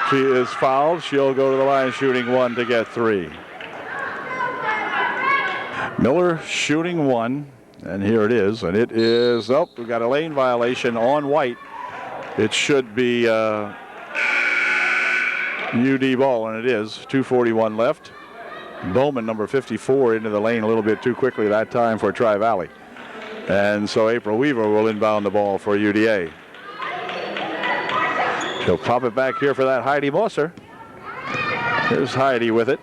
She is fouled. She'll go to the line shooting 1 to get 3. Miller shooting 1, and here it is. And it is, oh, we've got a lane violation on White. It should be UD ball, and it is. 2:41 left. Bowman, number 54, into the lane a little bit too quickly that time for Tri-Valley. And so April Weaver will inbound the ball for UDA. She'll pop it back here for that Heidi Moser. Here's Heidi with it.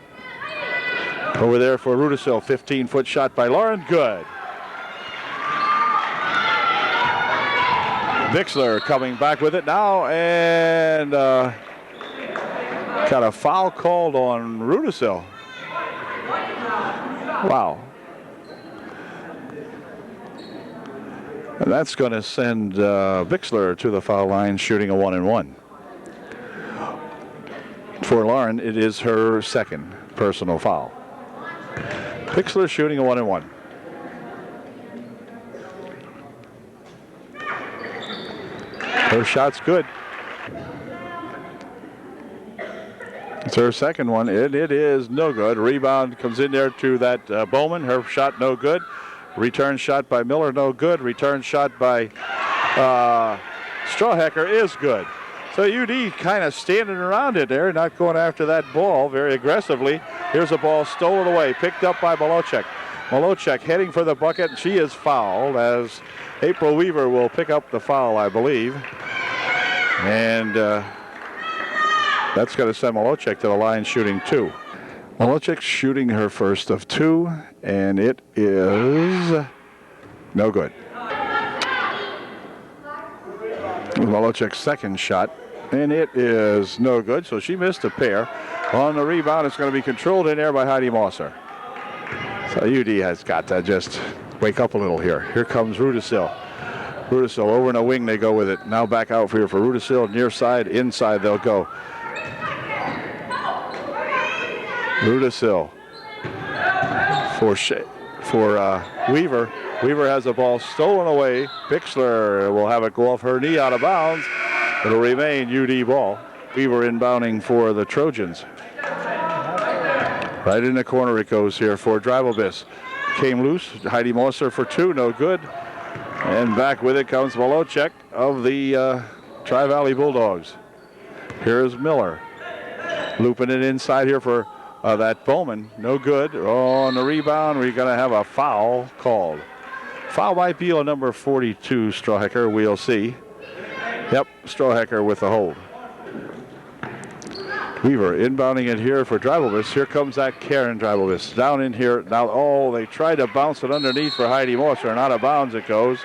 Over there for Rudisil, 15-foot shot by Lauren, good. Bixler coming back with it now, and got a foul called on Rudisil. Wow. And that's going to send Bixler to the foul line shooting a 1-and-1. For Lauren, it is her second personal foul. Bixler shooting a 1-and-1. Her shot's good. It's her second one, and it is no good. Rebound comes in there to that Bowman. Her shot no good. Return shot by Miller, no good. Return shot by Strawhecker is good. So UD kind of standing around it there, not going after that ball very aggressively. Here's a ball stolen away, picked up by Malocek. Malocek heading for the bucket, and she is fouled as April Weaver will pick up the foul, I believe. And that's going to send Malocek to the line shooting 2. Malocek shooting her first of 2, and it is no good. Malocek's second shot, and it is no good, so she missed a pair. On the rebound, it's going to be controlled in there by Heidi Mosser. So UD has got to just wake up a little here. Here comes Rudisil. Rudisil over in a wing, they go with it. Now back out here for Rudisil, near side, inside they'll go. Rudisil for Weaver. Weaver has the ball stolen away. Bixler will have it go off her knee out of bounds. It'll remain UD ball. Weaver inbounding for the Trojans. Right in the corner it goes here for Drivelbiss. Came loose. Heidi Mosser for 2, no good. And back with it comes Malocek of the Tri-Valley Bulldogs. Here's Miller. Looping it inside here for that Bowman. No good. On the rebound, we're going to have a foul called. Foul might be on number 42, Strawhecker. We'll see. Yep, Strawhecker with the hold. Weaver inbounding it here for Drivelbiss. Here comes that Karen Drivelbiss. Down in here. Now, oh, they tried to bounce it underneath for Heidi Mosser, and out of bounds it goes.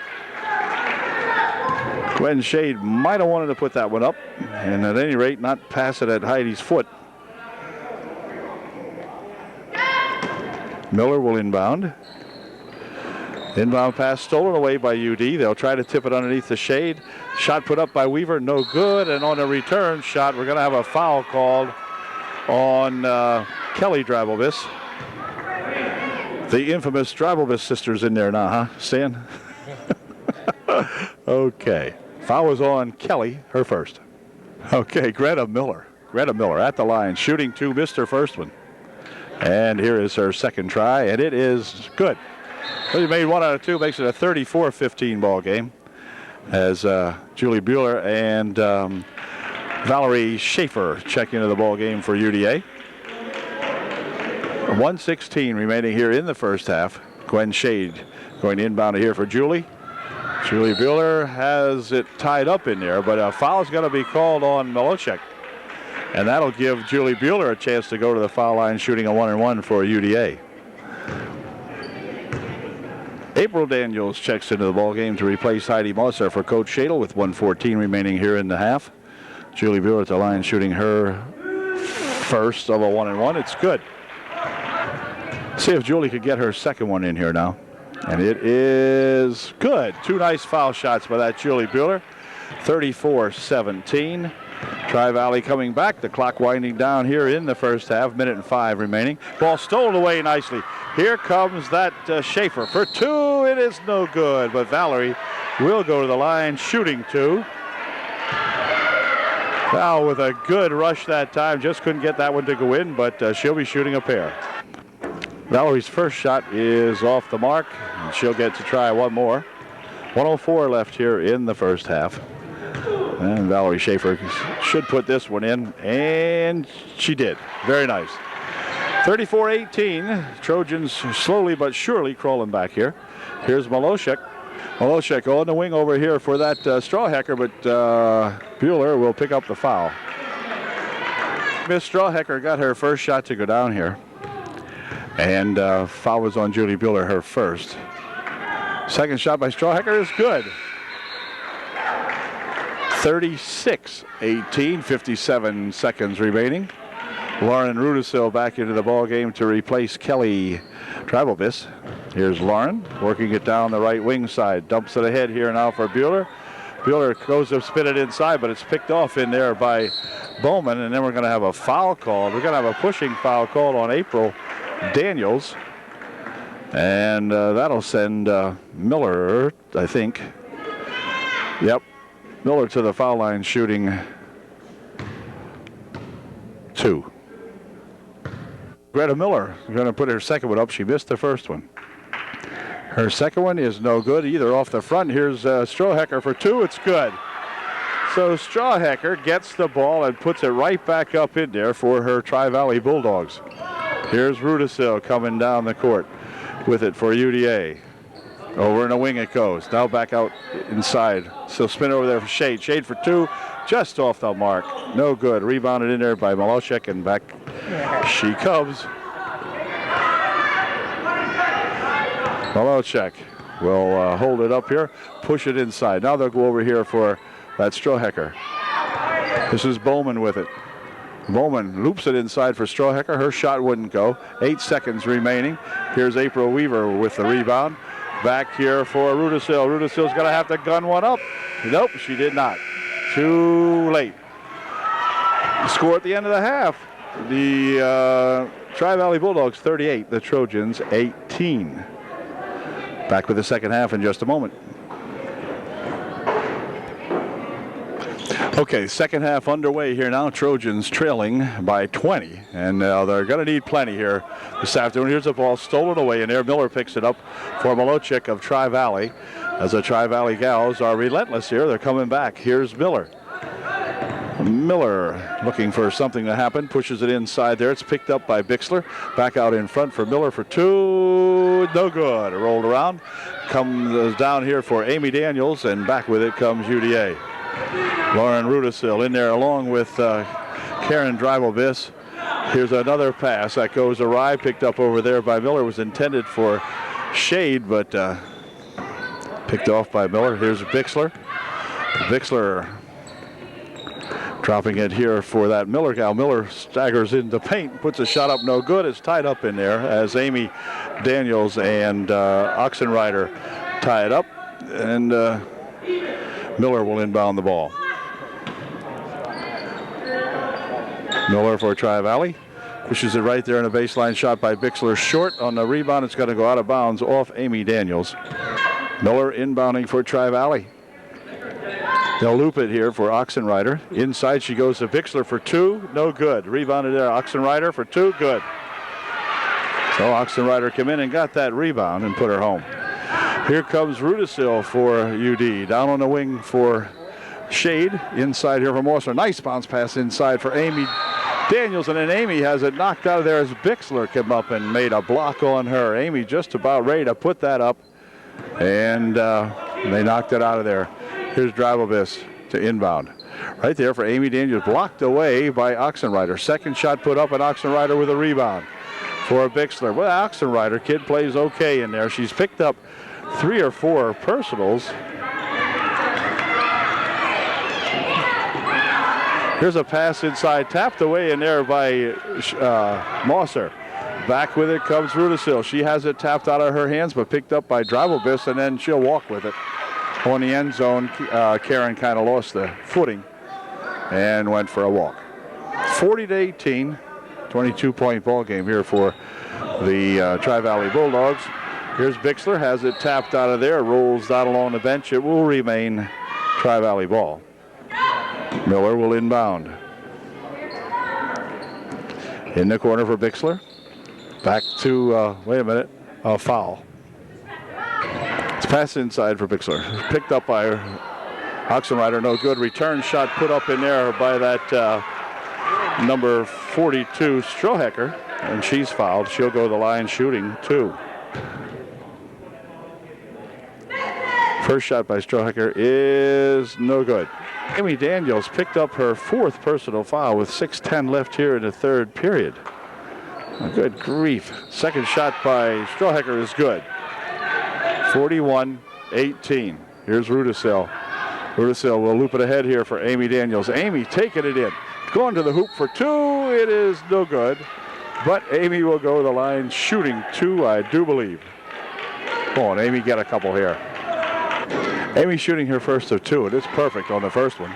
Gwen Shade might have wanted to put that one up, and at any rate, not pass it at Heidi's foot. Miller will inbound. Inbound pass stolen away by UD. They'll try to tip it underneath the Shade. Shot put up by Weaver, no good. And on a return shot, we're going to have a foul called on Kelly Drivelbiss. The infamous Drivelbiss sisters in there now, huh, Stan? Okay. Foul was on Kelly, her first. Okay, Greta Miller. Greta Miller at the line, shooting 2, missed her first one. And here is her second try, and it is good. She made 1 out of 2, makes it a 34-15 ball game as Julie Bueller and Valerie Schaefer check into the ball game for UDA. 1:16 remaining here in the first half. Gwen Shade going inbound here for Julie. Julie Bueller has it tied up in there, but a foul is going to be called on Malocek. And that'll give Julie Bueller a chance to go to the foul line shooting a 1-and-1 for UDA. April Daniels checks into the ballgame to replace Heidi Mosser for Coach Shadle with 1:14 remaining here in the half. Julie Bueller at the line shooting her first of a 1-and-1. It's good. See if Julie could get her second one in here now. And it is good. 2 nice foul shots by that Julie Bueller. 34-17. Tri-Valley coming back. The clock winding down here in the first half. 1:05 remaining. Ball stolen away nicely. Here comes that Schaefer for 2. It is no good, but Valerie will go to the line shooting 2. Val with a good rush that time. Just couldn't get that one to go in, but she'll be shooting a pair. Valerie's first shot is off the mark, and she'll get to try one more. 1:04 left here in the first half. And Valerie Schaefer should put this one in, and she did. Very nice. 34-18. Trojans slowly but surely crawling back here. Here's Malocek. Malocek on the wing over here for that Strawhecker, but Bueller will pick up the foul. Miss Strawhecker got her first shot to go down here. And foul was on Julie Bueller, her first. Second shot by Strawhecker is good. 36-18, 57 seconds remaining. Lauren Rudisil back into the ball game to replace Kelly Drivelbiss. Here's Lauren working it down the right wing side. Dumps it ahead here now for Bueller. Bueller goes to spin it inside, but it's picked off in there by Bowman, and then we're going to have a foul called. We're going to have a pushing foul called on April Daniels, and that'll send Miller, I think. Yep, Miller to the foul line shooting 2. Greta Miller is going to put her second one up. She missed the first one. Her second one is no good either off the front. Here's Strohecker for two. It's good. So Strawhecker gets the ball and puts it right back up in there for her Tri-Valley Bulldogs. Here's Rudisil coming down the court with it for UDA. Over in a wing it goes. Now back out inside. So spin over there for Shade. Shade for two. Just off the mark. No good. Rebounded in there by Maloshek, and back she comes. Maloshek will hold it up here. Push it inside. Now they'll go over here for that Strohecker. This is Bowman with it. Bowman loops it inside for Strohecker. Her shot wouldn't go. 8 seconds remaining. Here's April Weaver with the rebound. Back here for Rudisil. Rudisil's going to have to gun one up. Nope, she did not. Too late. Score at the end of the half. The Tri-Valley Bulldogs 38, the Trojans 18. Back with the second half in just a moment. Okay, second half underway here now. Trojans trailing by 20, and they're going to need plenty here this afternoon. Here's the ball stolen away in there. Miller picks it up for Malochik of Tri-Valley, as the Tri-Valley gals are relentless here. They're coming back. Here's Miller. Miller looking for something to happen, pushes it inside there. It's picked up by Bixler. Back out in front for Miller for two. No good. Rolled around. Comes down here for Amy Daniels, and back with it comes UDA. Lauren Rudisil in there along with Karen Drivelbiss. Here's another pass that goes awry, picked up over there by Miller. Was intended for Shade, but picked off by Miller. Here's Bixler. Bixler dropping it here for that Miller gal. Miller staggers into paint, puts a shot up, no good. It's tied up in there as Amy Daniels and Oxenrider tie it up, and Miller will inbound the ball. Miller for Tri-Valley. Pushes it right there in a baseline shot by Bixler. Short on the rebound. It's going to go out of bounds off Amy Daniels. Miller inbounding for Tri-Valley. They'll loop it here for Oxenrider. Inside she goes to Bixler for two. No good. Rebounded there. Oxenrider for two. Good. So Oxenrider came in and got that rebound and put her home. Here comes Rudisil for UD. Down on the wing for Shade. Inside here for Morser. Nice bounce pass inside for Amy Daniels. And then Amy has it knocked out of there as Bixler came up and made a block on her. Amy just about ready to put that up. And they knocked it out of there. Here's Drivelbiss to inbound. Right there for Amy Daniels. Blocked away by Oxenrider. Second shot put up, and Oxenrider with a rebound for Bixler. Well, Oxenrider kid plays okay in there. She's picked up 3 or 4 personals. Here's a pass inside, tapped away in there by Mosser. Back with it comes Rudisil. She has it tapped out of her hands, but picked up by Drivelbiss, and then she'll walk with it. On the end zone, Karen kind of lost the footing and went for a walk. 40-18, 22-point ball game here for the Tri-Valley Bulldogs. Here's Bixler, has it tapped out of there, rolls down along the bench. It will remain Tri-Valley ball. Miller will inbound. In the corner for Bixler. Back to, wait a minute, a foul. It's passed inside for Bixler. Picked up by Oxenrider, no good. Return shot put up in there by that number 42, Strohecker, and she's fouled. She'll go to the line shooting 2. First shot by Strohecker is no good. Amy Daniels picked up her 4th personal foul with 6:10 left here in the 3rd period. Oh, good grief. Second shot by Strohecker is good. 41-18. Here's Rudisil. Rudisil will loop it ahead here for Amy Daniels. Amy taking it in. Going to the hoop for 2. It is no good. But Amy will go to the line shooting 2, I do believe. Come on, Amy, get a couple here. Amy shooting her first of 2, and it's perfect on the first one.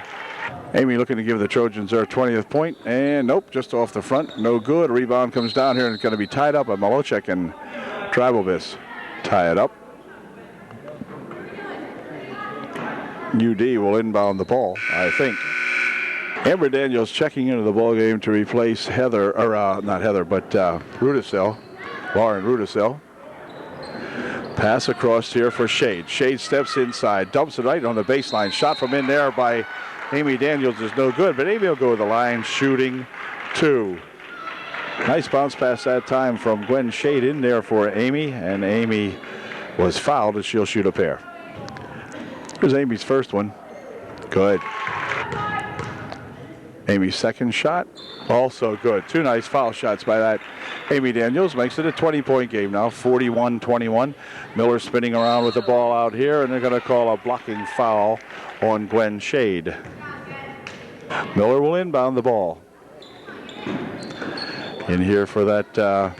Amy looking to give the Trojans their 20th point, and nope, just off the front, no good. Rebound comes down here, and it's going to be tied up by Malochek and Drivelbiss. Tie it up. UD will inbound the ball, I think. Amber Daniels checking into the ball game to replace Heather, or not Heather, but Rudisill, Lauren Rudisill. Pass across here for Shade. Shade steps inside, dumps it right on the baseline. Shot from in there by Amy Daniels is no good, but Amy will go to the line, shooting 2. Nice bounce pass that time from Gwen Shade in there for Amy, and Amy was fouled as she'll shoot a pair. Here's Amy's first one. Good. Amy's second shot, also good. 2 nice foul shots by that Amy Daniels. Makes it a 20-point game now, 41-21. Miller spinning around with the ball out here, and they're going to call a blocking foul on Gwen Shade. Miller will inbound the ball. In here for that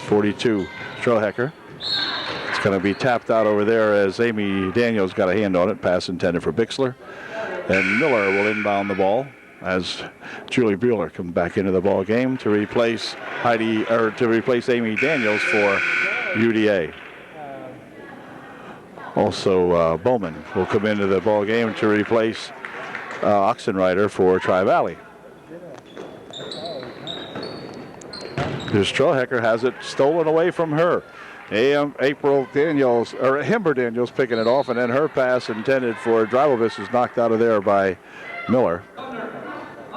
42, Strohecker. It's going to be tapped out over there as Amy Daniels got a hand on it. Pass intended for Bixler. And Miller will inbound the ball as Julie Bueller comes back into the ball game to replace Amy Daniels for UDA. Also, Bowman will come into the ball game to replace Oxenrider for Tri-Valley. Strohecker has it stolen away from her. Hember Daniels picking it off, and then her pass intended for Dribovis is knocked out of there by Miller.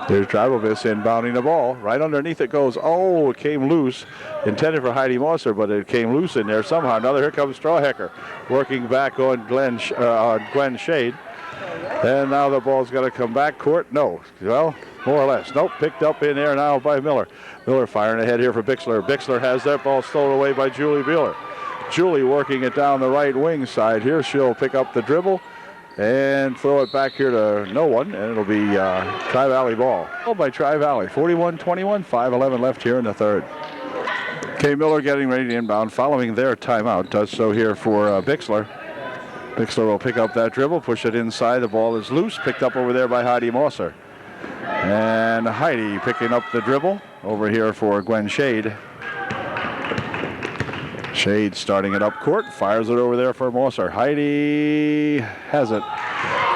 There's Dribovis inbounding the ball. Right underneath it goes. Oh, it came loose. Intended for Heidi Mosser, but it came loose in there somehow. Here comes Strohecker working back on Gwen Shade. And now the ball's going to come back court. No. Well, more or less. Nope. Picked up in there now by Miller. Miller firing ahead here for Bixler. Bixler has that ball stolen away by Julie Bueller. Julie working it down the right wing side here. She'll pick up the dribble and throw it back here to no one, and it'll be Tri-Valley ball. Ball by Tri-Valley, 41-21, 5:11 left here in the third. Kay Miller getting ready to inbound, following their timeout. Does so here for Bixler. Bixler will pick up that dribble, push it inside. The ball is loose, picked up over there by Heidi Mosser. And Heidi picking up the dribble over here for Gwen Shade. Shade starting it up court, fires it over there for Mosser. Heidi has it,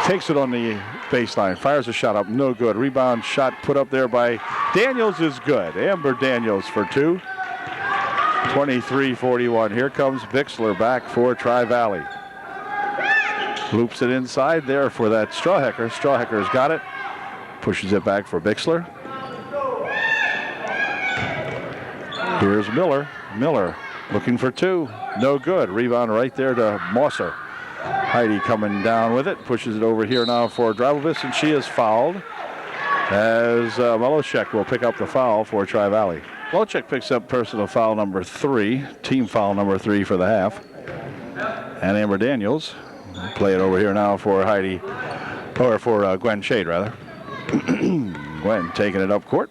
takes it on the baseline, fires a shot up, no good. Rebound shot put up there by Daniels is good. Amber Daniels for 2. 23-41. Here comes Bixler back for Tri-Valley. Loops it inside there for that Strohecker. Strohecker's got it. Pushes it back for Bixler. Here's Miller. Miller looking for 2. No good. Rebound right there to Mosser. Heidi coming down with it. Pushes it over here now for Dribovis, and she is fouled as Meloshek will pick up the foul for Tri-Valley. Meloshek picks up personal foul number 3. Team foul number 3 for the half. And Amber Daniels play it over here now for Heidi, or for Gwen Shade, rather. Gwen taking it up court.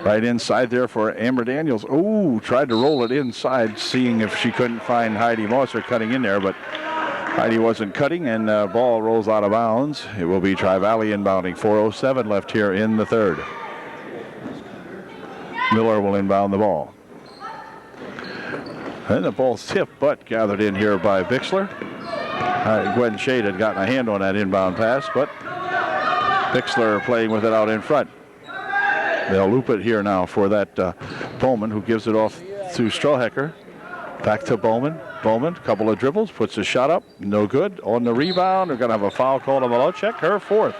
Right inside there for Amber Daniels. Oh, tried to roll it inside, seeing if she couldn't find Heidi Mosser cutting in there, but Heidi wasn't cutting, and the ball rolls out of bounds. It will be Tri-Valley inbounding. 4:07 left here in the third. Miller will inbound the ball. And the ball's tipped, but gathered in here by Bixler. Gwen Shade had gotten a hand on that inbound pass, but Bixler playing with it out in front. They'll loop it here now for that Bowman, who gives it off to Strohecker. Back to Bowman. Bowman, couple of dribbles, puts a shot up. No good. On the rebound, they're going to have a foul called on Meloshek, her 4th.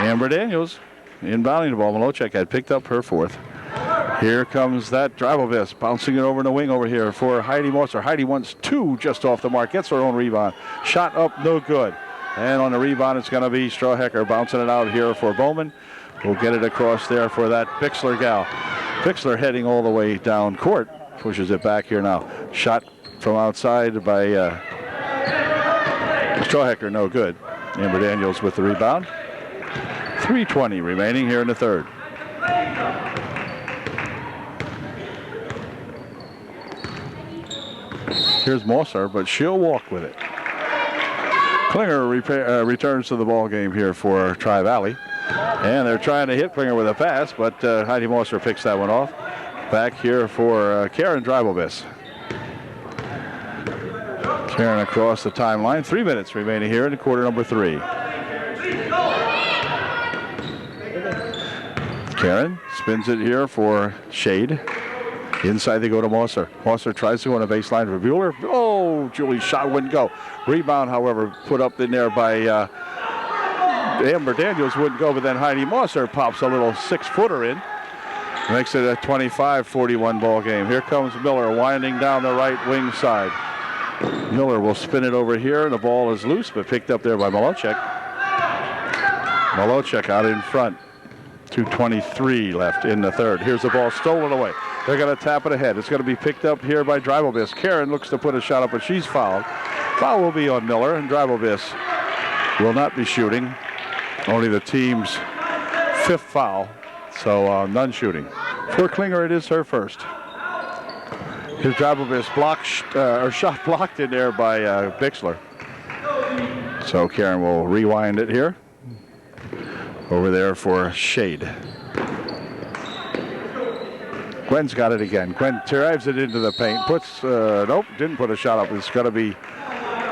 Amber Daniels inbounding the ball. Meloshek had picked up her 4th. Here comes that Dribovis, bouncing it over in the wing over here for Heidi Mosser. Heidi wants 2 just off the mark, gets her own rebound. Shot up, no good. And on the rebound, it's going to be Strohecker bouncing it out here for Bowman. We'll get it across there for that Bixler gal. Bixler heading all the way down court. Pushes it back here now. Shot from outside by Strohecker, no good. Amber Daniels with the rebound. 3:20 remaining here in the third. Here's Mosser, but she'll walk with it. Klinger returns to the ball game here for Tri-Valley. And they're trying to hit Klinger with a pass, but Heidi Mosser picks that one off. Back here for Karen Dribovis. Karen across the timeline. 3 minutes remaining here in quarter number 3. Karen spins it here for Shade. Inside they go to Mosser. Mosser tries to go on a baseline for Bueller. Oh, Julie's shot wouldn't go. Rebound, however, put up in there by Amber Daniels wouldn't go, but then Heidi Mosser pops a little 6-footer in. Makes it a 25-41 ball game. Here comes Miller winding down the right wing side. Miller will spin it over here, and the ball is loose, but picked up there by Malocek. Malocek out in front. 2:23 left in the third. Here's the ball stolen away. They're going to tap it ahead. It's going to be picked up here by Dribelbiss. Karen looks to put a shot up, but she's fouled. Foul will be on Miller, and Dribelbiss will not be shooting. Only the team's 5th foul, so none shooting. For Klinger, it is her first. His Dribelbiss shot blocked in there by Bixler. So Karen will rewind it here. Over there for Shade. Gwen's got it again. Gwen drives it into the paint. Nope, didn't put a shot up. It's going to be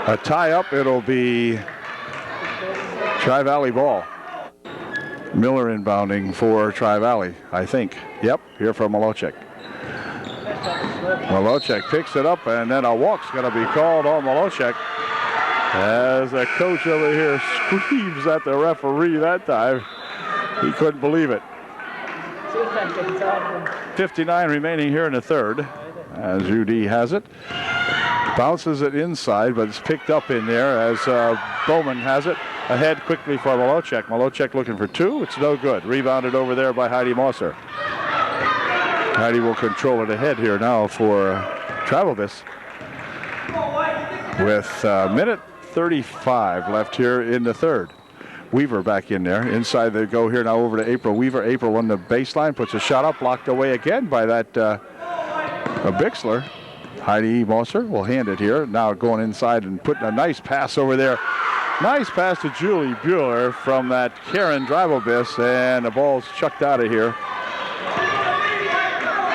a tie-up. It'll be Tri-Valley ball. Miller inbounding for Tri-Valley, I think. Yep, here from Malocek. Malocek picks it up, and then a walk's going to be called on Malocek. As a coach over here screams at the referee that time. He couldn't believe it. 59 remaining here in the third, as UD has it. Bounces it inside, but it's picked up in there as Bowman has it. Ahead quickly for Malocek. Malocek looking for 2. It's no good. Rebounded over there by Heidi Mosser. Heidi will control it ahead here now for Dribelbiss. With minute 35 left here in the third. Weaver back in there. Inside they go here now over to April Weaver. April on the baseline, puts a shot up, blocked away again by that Bixler. Heidi Mosser will hand it here. Now going inside and putting a nice pass over there. Nice pass to Julie Bueller from that Karen Dribelbiss, and the ball's chucked out of here.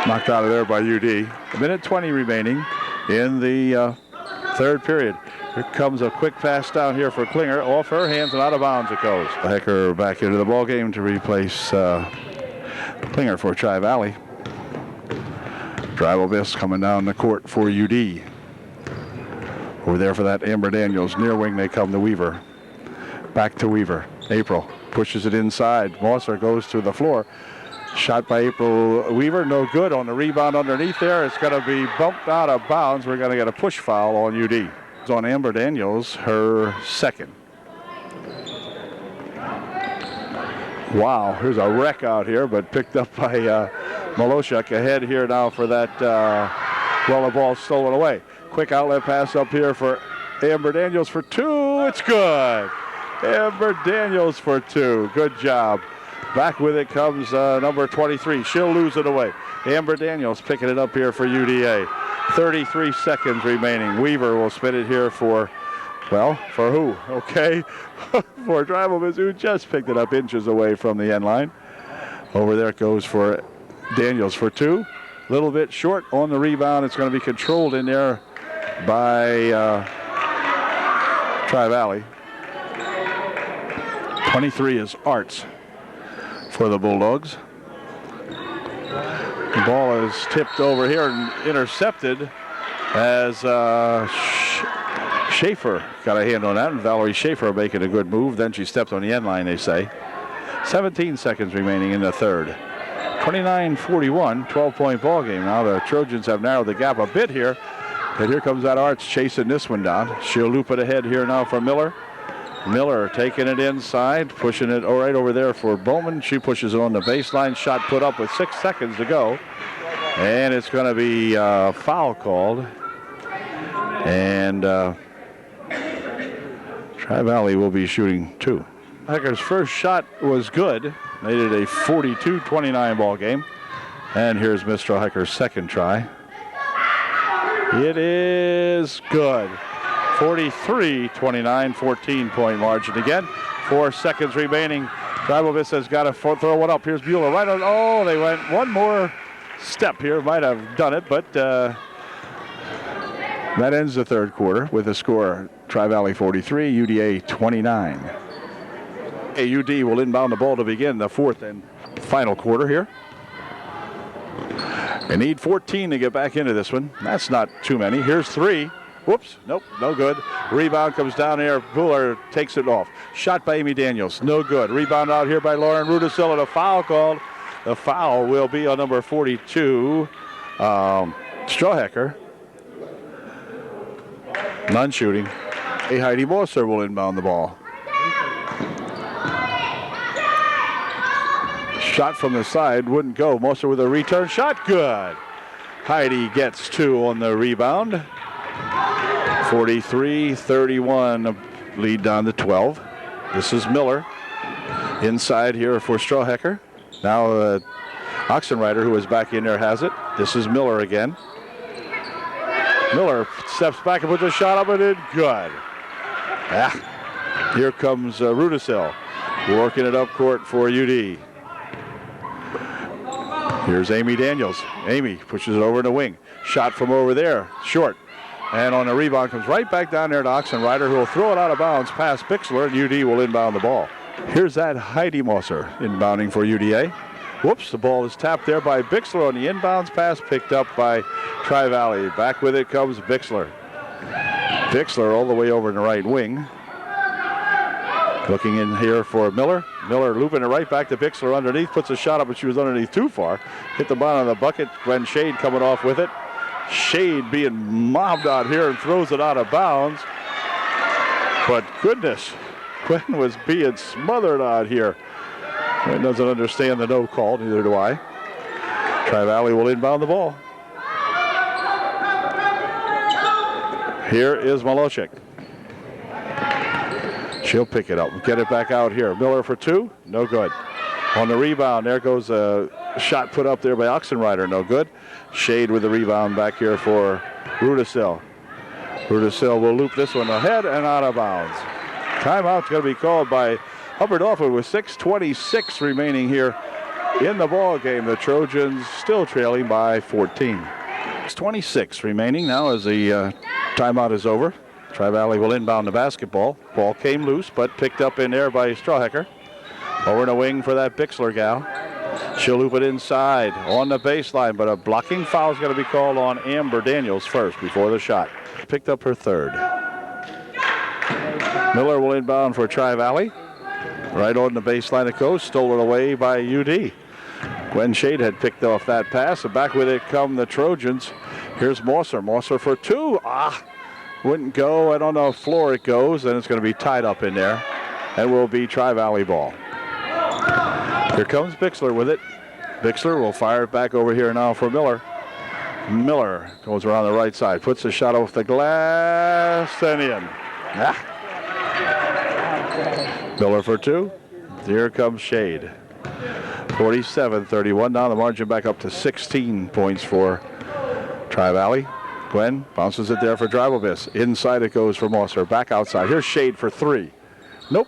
Knocked out of there by UD. A minute 20 remaining in the third period. Here comes a quick pass down here for Klinger. Off her hands and out of bounds it goes. Hecker back into the ball game to replace Klinger for Tri-Valley. Dribelbiss coming down the court for UD. Over there for that Amber Daniels. Near wing they come to Weaver. Back to Weaver. April pushes it inside. Mosser goes to the floor. Shot by April Weaver, no good on the rebound underneath there. It's going to be bumped out of bounds. We're going to get a push foul on UD. It's on Amber Daniels, her second. Wow, here's a wreck out here, but picked up by Malocek. Ahead here now for that, the ball stolen away. Quick outlet pass up here for Amber Daniels for 2. It's good. Amber Daniels for 2. Good job. Back with it comes number 23. She'll lose it away. Amber Daniels picking it up here for UDA. 33 seconds remaining. Weaver will spin it here for who? Okay. For Dribelbiss, who just picked it up inches away from the end line. Over there it goes for Daniels for 2. A little bit short on the rebound. It's going to be controlled in there by Tri-Valley. 23 is Arts for the Bulldogs. The ball is tipped over here and intercepted as Schaefer got a hand on that, and Valerie Schaefer making a good move. Then she stepped on the end line, they say. 17 seconds remaining in the third. 29-41, 12-point ball game. Now the Trojans have narrowed the gap a bit here. And here comes that Arts chasing this one down. She'll loop it ahead here now for Miller. Miller taking it inside, pushing it right over there for Bowman. She pushes it on the baseline. Shot put up with 6 seconds to go. And it's going to be foul called. And Tri-Valley will be shooting 2. Hecker's first shot was good. Made it a 42-29 ball game. And here's Mr. Hecker's second try. It is good. 43-29, 14-point margin again. 4 seconds remaining. Dribelbiss has got to throw one up. Here's Bueller right on. Oh, they went one more step here. Might have done it, but that ends the third quarter with a score. Tri-Valley 43, UDA 29. UD will inbound the ball to begin the fourth and final quarter here. They need 14 to get back into this one. That's not too many. Here's 3. Whoops, nope, no good. Rebound comes down here. Buller takes it off. Shot by Amy Daniels, no good. Rebound out here by Lauren Rudisill, and a foul called. The foul will be on number 42, Strohecker. None shooting. Heidi Mosser will inbound the ball. Shot from the side, wouldn't go. Mosser with a return shot, good. Heidi gets 2 on the rebound. 43-31, lead down to 12. This is Miller. Inside here for Strohecker. Now Oxenrider, who is back in there, has it. This is Miller again. Miller steps back and puts a shot up and in, good. Here comes Rudisill, working it up court for UD. Here's Amy Daniels. Amy pushes it over in the wing. Shot from over there, short. And on the rebound comes right back down there to Oxenrider, who will throw it out of bounds past Bixler, and UD will inbound the ball. Here's that Heidi Mosser inbounding for UDA. Whoops, the ball is tapped there by Bixler on the inbounds pass, picked up by Tri-Valley. Back with it comes Bixler. Bixler all the way over in the right wing. Looking in here for Miller. Miller looping it right back to Bixler underneath. Puts a shot up, but she was underneath too far. Hit the bottom of the bucket. Gwen Shade coming off with it. Shade being mobbed out here and throws it out of bounds. But goodness, Gwen was being smothered out here. Gwen doesn't understand the no call, neither do I. Tri-Valley will inbound the ball. Here is Maloshik. She'll pick it up and get it back out here. Miller for 2, no good. On the rebound, there goes a shot put up there by Oxenrider, no good. Shade with the rebound back here for Rudisill. Rudisill will loop this one ahead and out of bounds. Timeout's going to be called by Upper Dauphin with 6:26 remaining here in the ball game. The Trojans still trailing by 14. 6:26 remaining now as the timeout is over. Tri-Valley will inbound the basketball. Ball came loose, but picked up in there by Strohecker. Over in the wing for that Bixler gal. She'll loop it inside on the baseline, but a blocking foul is going to be called on Amber Daniels first before the shot. Picked up her 3rd. Miller will inbound for Tri-Valley. Right on the baseline it goes, stolen away by UD. Gwen Shade had picked off that pass, and back with it come the Trojans. Here's Mosser. Mosser for 2. Wouldn't go, and on the floor it goes, and it's going to be tied up in there, and will be Tri-Valley ball. Here comes Bixler with it. Bixler will fire it back over here now for Miller. Miller goes around the right side, puts a shot off the glass, and in. Miller for 2. Here comes Shade. 47-31. Now the margin back up to 16 points for Tri-Valley. Gwen bounces it there for Drivelvis. Inside it goes for Mosser. Back outside. Here's Shade for 3. Nope.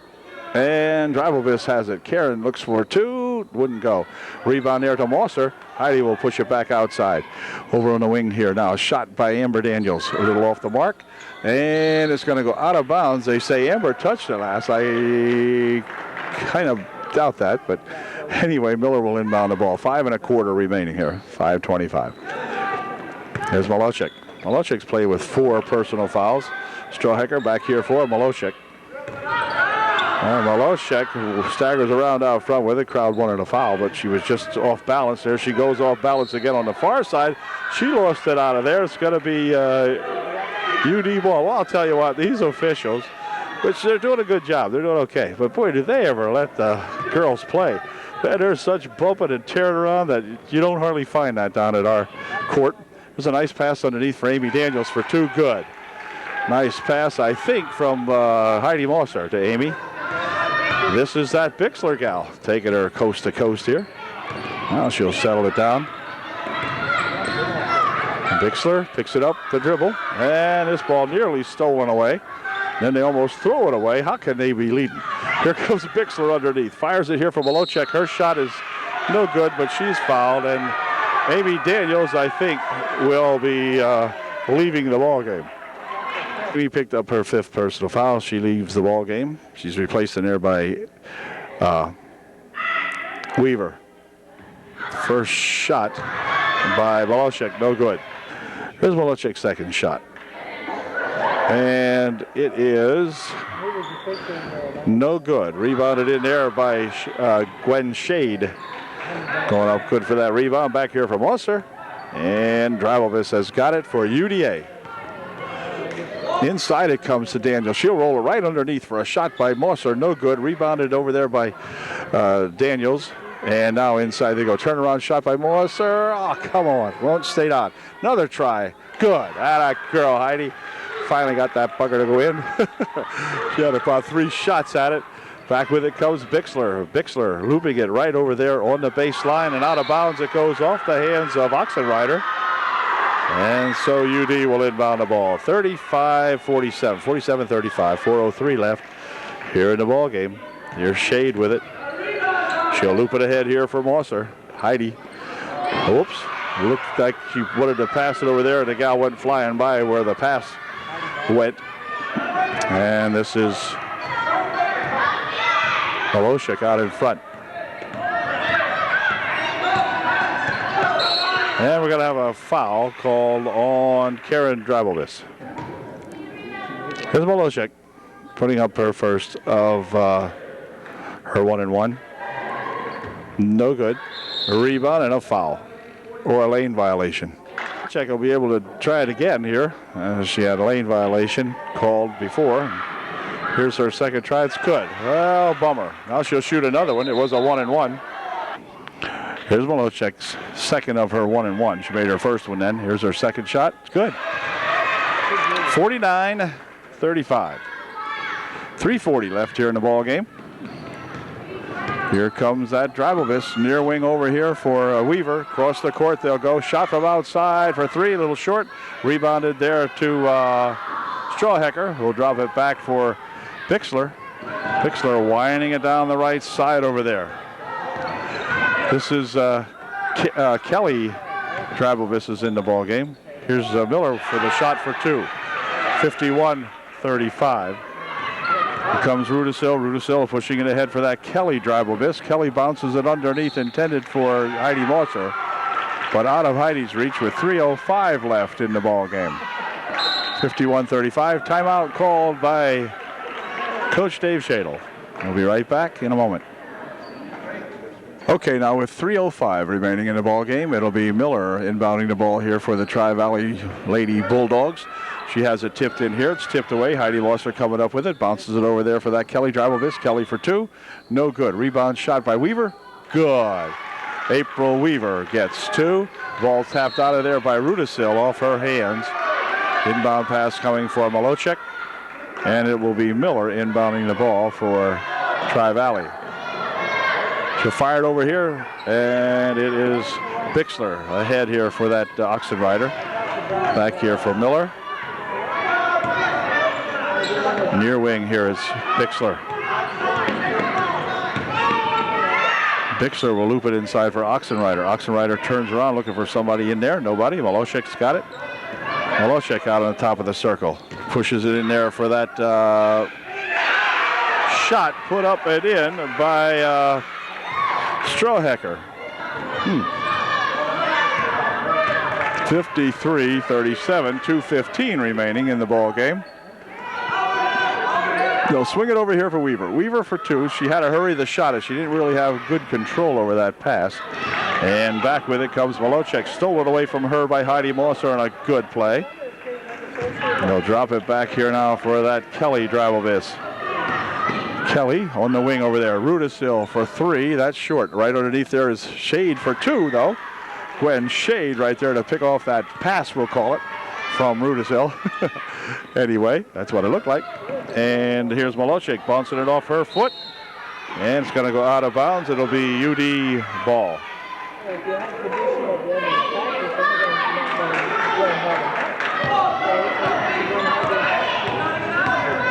And Drivelvis has it. Karen looks for 2. Wouldn't go. Rebound there to Mosser. Heidi will push it back outside. Over on the wing here now. Shot by Amber Daniels. A little off the mark. And it's going to go out of bounds. They say Amber touched it last. I kind of doubt that. But anyway, Miller will inbound the ball. 5 1/4 remaining here. 5:25. Here's Maloshik. Maloshik's played with 4 personal fouls. Strohecker back here for Maloshik. Maloshik staggers around out front with it. Crowd wanted a foul, but she was just off balance. There she goes off balance again on the far side. She lost it out of there. It's going to be UD ball. Well, I'll tell you what, these officials, which they're doing a good job. They're doing okay. But boy, did they ever let the girls play. There's such bumping and tearing around that you don't hardly find that down at our court. There's a nice pass underneath for Amy Daniels for 2. Good. Nice pass, I think, from Heidi Mosser to Amy. This is that Bixler gal taking her coast to coast here. Now she'll settle it down. Bixler picks it up, the dribble, and this ball nearly stolen away. Then they almost throw it away. How can they be leading? Here comes Bixler underneath. Fires it here for Maloshik. Her shot is no good, but she's fouled, and Amy Daniels, I think, will be leaving the ball game. Amy picked up her 5th personal foul. She leaves the ball game. She's replaced in there by Weaver. First shot by Malochek, no good. Here's Malochek's second shot. And it is no good. Rebounded in there by Gwen Shade. Going up good for that rebound. Back here from Musser. And Drabelvis has got it for UDA. Inside it comes to Daniel. She'll roll it right underneath for a shot by Musser. No good. Rebounded over there by Daniels. And now inside they go. Turnaround shot by Musser. Oh, come on. Won't stay on. Another try. Good. That girl, Heidi. Finally got that bugger to go in. She had about 3 shots at it. Back with it comes Bixler. Bixler looping it right over there on the baseline, and out of bounds it goes off the hands of Oxenrider. And so UD will inbound the ball. 35-47, 47-35, 4:03 left here in the ball game. Here's Shade with it. She'll loop it ahead here for Mosser. Heidi. Oops. Looked like she wanted to pass it over there, and the gal went flying by where the pass went. And this is Malochek out in front. And we're going to have a foul called on Karen Drabelvis. Here's Malochek putting up her first of her 1-and-1. No good. A rebound and a foul, or a lane violation. Check will be able to try it again here. She had a lane violation called before. Here's her second try. It's good. Well, bummer. Now she'll shoot another one. It was a 1-and-1. Here's Malochek's second of her 1-and-1. She made her first one then. Here's her second shot. It's good. 49-35. 3:40 left here in the ball game. Here comes that Drabelvis near wing over here for Weaver. Across the court they'll go. Shot from outside for 3, a little short. Rebounded there to Strawhecker, who'll drop it back for Bixler. Bixler winding it down the right side over there. This is Kelly Drabelvis is in the ball game. Here's Miller for the shot for 2. 51-35. Here comes Rudisil. Rudisil pushing it ahead for that Kelly Drabelvis. Kelly bounces it underneath, intended for Heidi Mosser, but out of Heidi's reach with 3:05 left in the ball game. 51-35. Timeout called by Coach Dave Shadle. We'll be right back in a moment. Okay, now with 3:05 remaining in the ball game, it'll be Miller inbounding the ball here for the Tri-Valley Lady Bulldogs. She has it tipped in here. It's tipped away. Heidi Losser coming up with it. Bounces it over there for that Kelly Drabelvis. Kelly for 2. No good. Rebound shot by Weaver. Good. April Weaver gets 2. Ball tapped out of there by Rudisil off her hands. Inbound pass coming for Malochek. And it will be Miller inbounding the ball for Tri-Valley. She'll fire it over here, and it is Bixler ahead here for that Oxenrider. Back here for Miller. Near wing here is Bixler. Bixler will loop it inside for Oxenrider. Oxenrider turns around looking for somebody in there. Nobody. Malochek's got it. Malochek out on the top of the circle. Pushes it in there for that shot put up and in by Strawhecker. 53-37, 2:15 remaining in the ball game. They'll swing it over here for Weaver. Weaver for 2. She had to hurry the shot as she didn't really have good control over that pass. And back with it comes Malochek. Stolen away from her by Heidi Mosser on a good play. They'll drop it back here now for that Kelly Drabelvis. Kelly on the wing over there. Rudisil for 3. That's short. Right underneath there is Shade for 2, though. Gwen Shade right there to pick off that pass, we'll call it, from Rudisil. Anyway, that's what it looked like. And here's Malochek bouncing it off her foot. And it's going to go out of bounds. It'll be UD ball.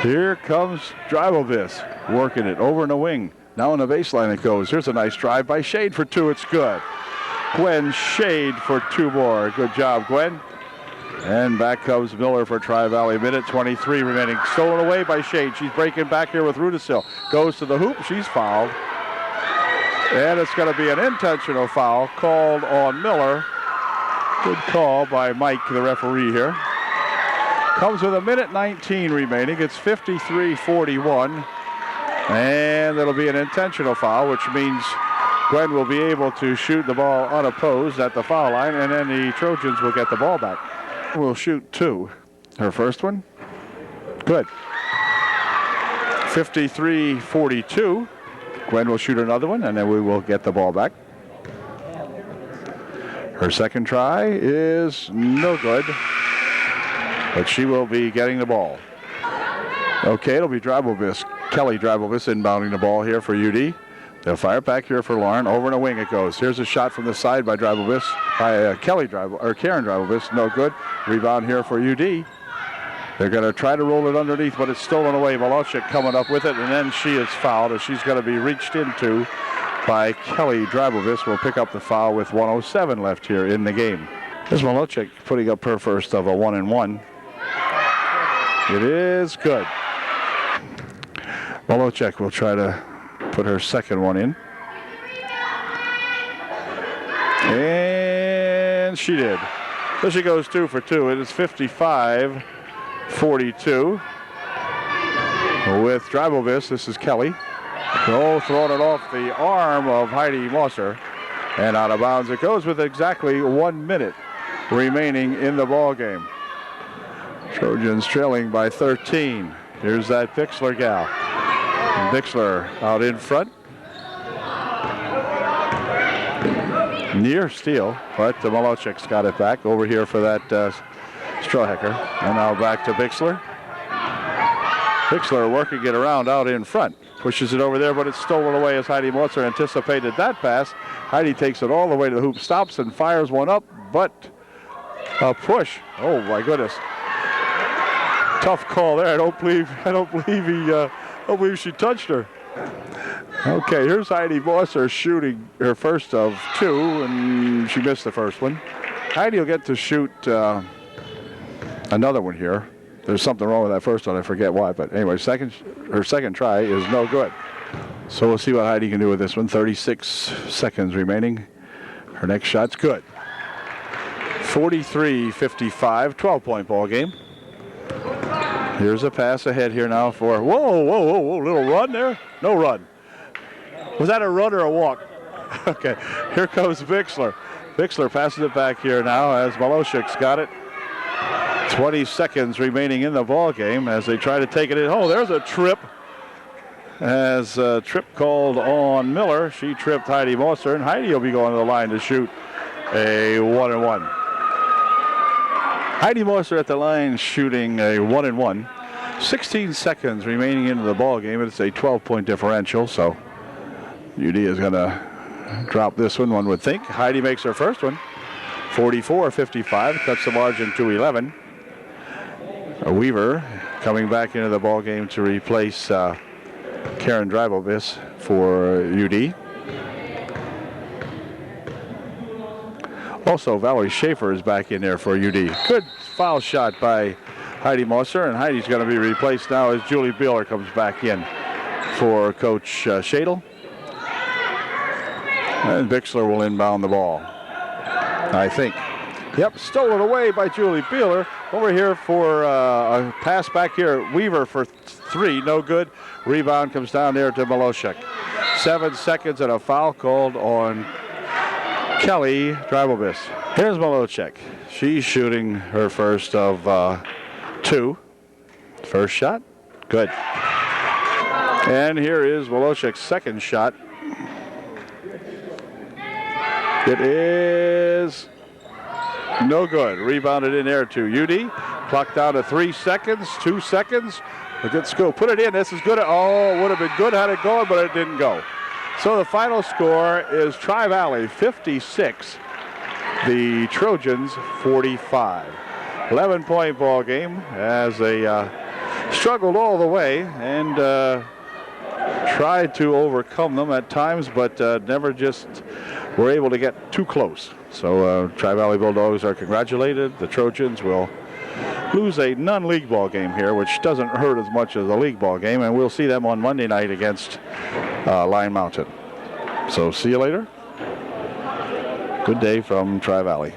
Here comes Drabelvis working it over in the wing. Now on the baseline it goes. Here's a nice drive by Shade for 2. It's good. Gwen Shade for 2 more. Good job, Gwen. And back comes Miller for Tri-Valley. Minute 23 remaining. Stolen away by Shade. She's breaking back here with Rudisil. Goes to the hoop. She's fouled. And it's going to be an intentional foul called on Miller. Good call by Mike, the referee here. Comes with 1:19 remaining. It's 53-41. And it'll be an intentional foul, which means Gwen will be able to shoot the ball unopposed at the foul line, and then the Trojans will get the ball back. We'll shoot two. Her first one. Good. 53-42. Gwen will shoot another one, and then we will get the ball back. Her second try is no good, but she will be getting the ball. Okay, it'll be Drabelvis, Kelly Drabelvis inbounding the ball here for UD. They'll fire it back here for Lauren. Over and a wing it goes. Here's a shot from the side by Drabelvis, by Karen Drabelvis. No good. Rebound here for UD. They're going to try to roll it underneath, but it's stolen away. Malachik coming up with it, and then she is fouled as she's going to be reached into by Kelly Drabelvis. Will pick up the foul with 1:07 left here in the game. Here's Malachik putting up her first of a 1-and-1. It is good. Malachik will try to put her second one in. And she did. So she goes 2 for 2. It is 55-42. With Drabelvis, this is Kelly. Throwing it off the arm of Heidi Mosser. And out of bounds it goes with exactly 1 minute remaining in the ball game. Trojans trailing by 13. Here's that Bixler gal. Bixler out in front. Near steal, but the Malachik's got it back over here for that Strohecker. And now back to Bixler. Bixler working it around out in front. Pushes it over there, but it's stolen away as Heidi Mosser anticipated that pass. Heidi takes it all the way to the hoop, stops and fires one up, but a push. Oh my goodness. Tough call there. I don't believe she touched her. Okay, here's Heidi Mosser shooting her first of 2, and she missed the first one. Heidi will get to shoot another one here. There's something wrong with that first one. I forget why, but anyway, her second try is no good. So we'll see what Heidi can do with this one. 36 seconds remaining. Her next shot's good. 43-55, 12-point ball game. Here's a pass ahead here now for, whoa, little run there? No run. Was that a run or a walk? Okay, here comes Bixler. Bixler passes it back here now as Malachik's got it. 20 seconds remaining in the ball game as they try to take it in. Oh, there's a trip. As a trip called on Miller. She tripped Heidi Mosser, and Heidi will be going to the line to shoot a 1-and-1. Heidi Mosser at the line shooting a 1-and-1. 16 seconds remaining into the ball game. It's a 12-point differential, so UD is going to drop this one would think. Heidi makes her first one. 44-55, cuts the margin to 11. Weaver coming back into the ball game to replace Karen Drabelvis for UD. Also, Valerie Schaefer is back in there for UD. Good foul shot by Heidi Mosser, and Heidi's going to be replaced now as Julie Beeler comes back in for Coach Shadle. And Bixler will inbound the ball, I think. Yep, stolen away by Julie Beeler. Over here for a pass back here. Weaver for 3, no good. Rebound comes down there to Malachik. 7 seconds and a foul called on Kelly Drabelvis. Here's Malachik. She's shooting her first of 2. First shot, good. And here is Malachik's second shot. It is no good. Rebounded in there to UD. Clock down to 3 seconds, 2 seconds. Let's go. Put it in. This is good. Oh, would have been good had it gone, but it didn't go. So the final score is Tri-Valley 56. The Trojans 45. 11-point ball game as they struggled all the way and tried to overcome them at times, but never just were able to get too close. So Tri-Valley Bulldogs are congratulated. The Trojans will lose a non-league ball game here, which doesn't hurt as much as a league ball game, and we'll see them on Monday night against Lyon Mountain. So see you later. Good day from Tri-Valley.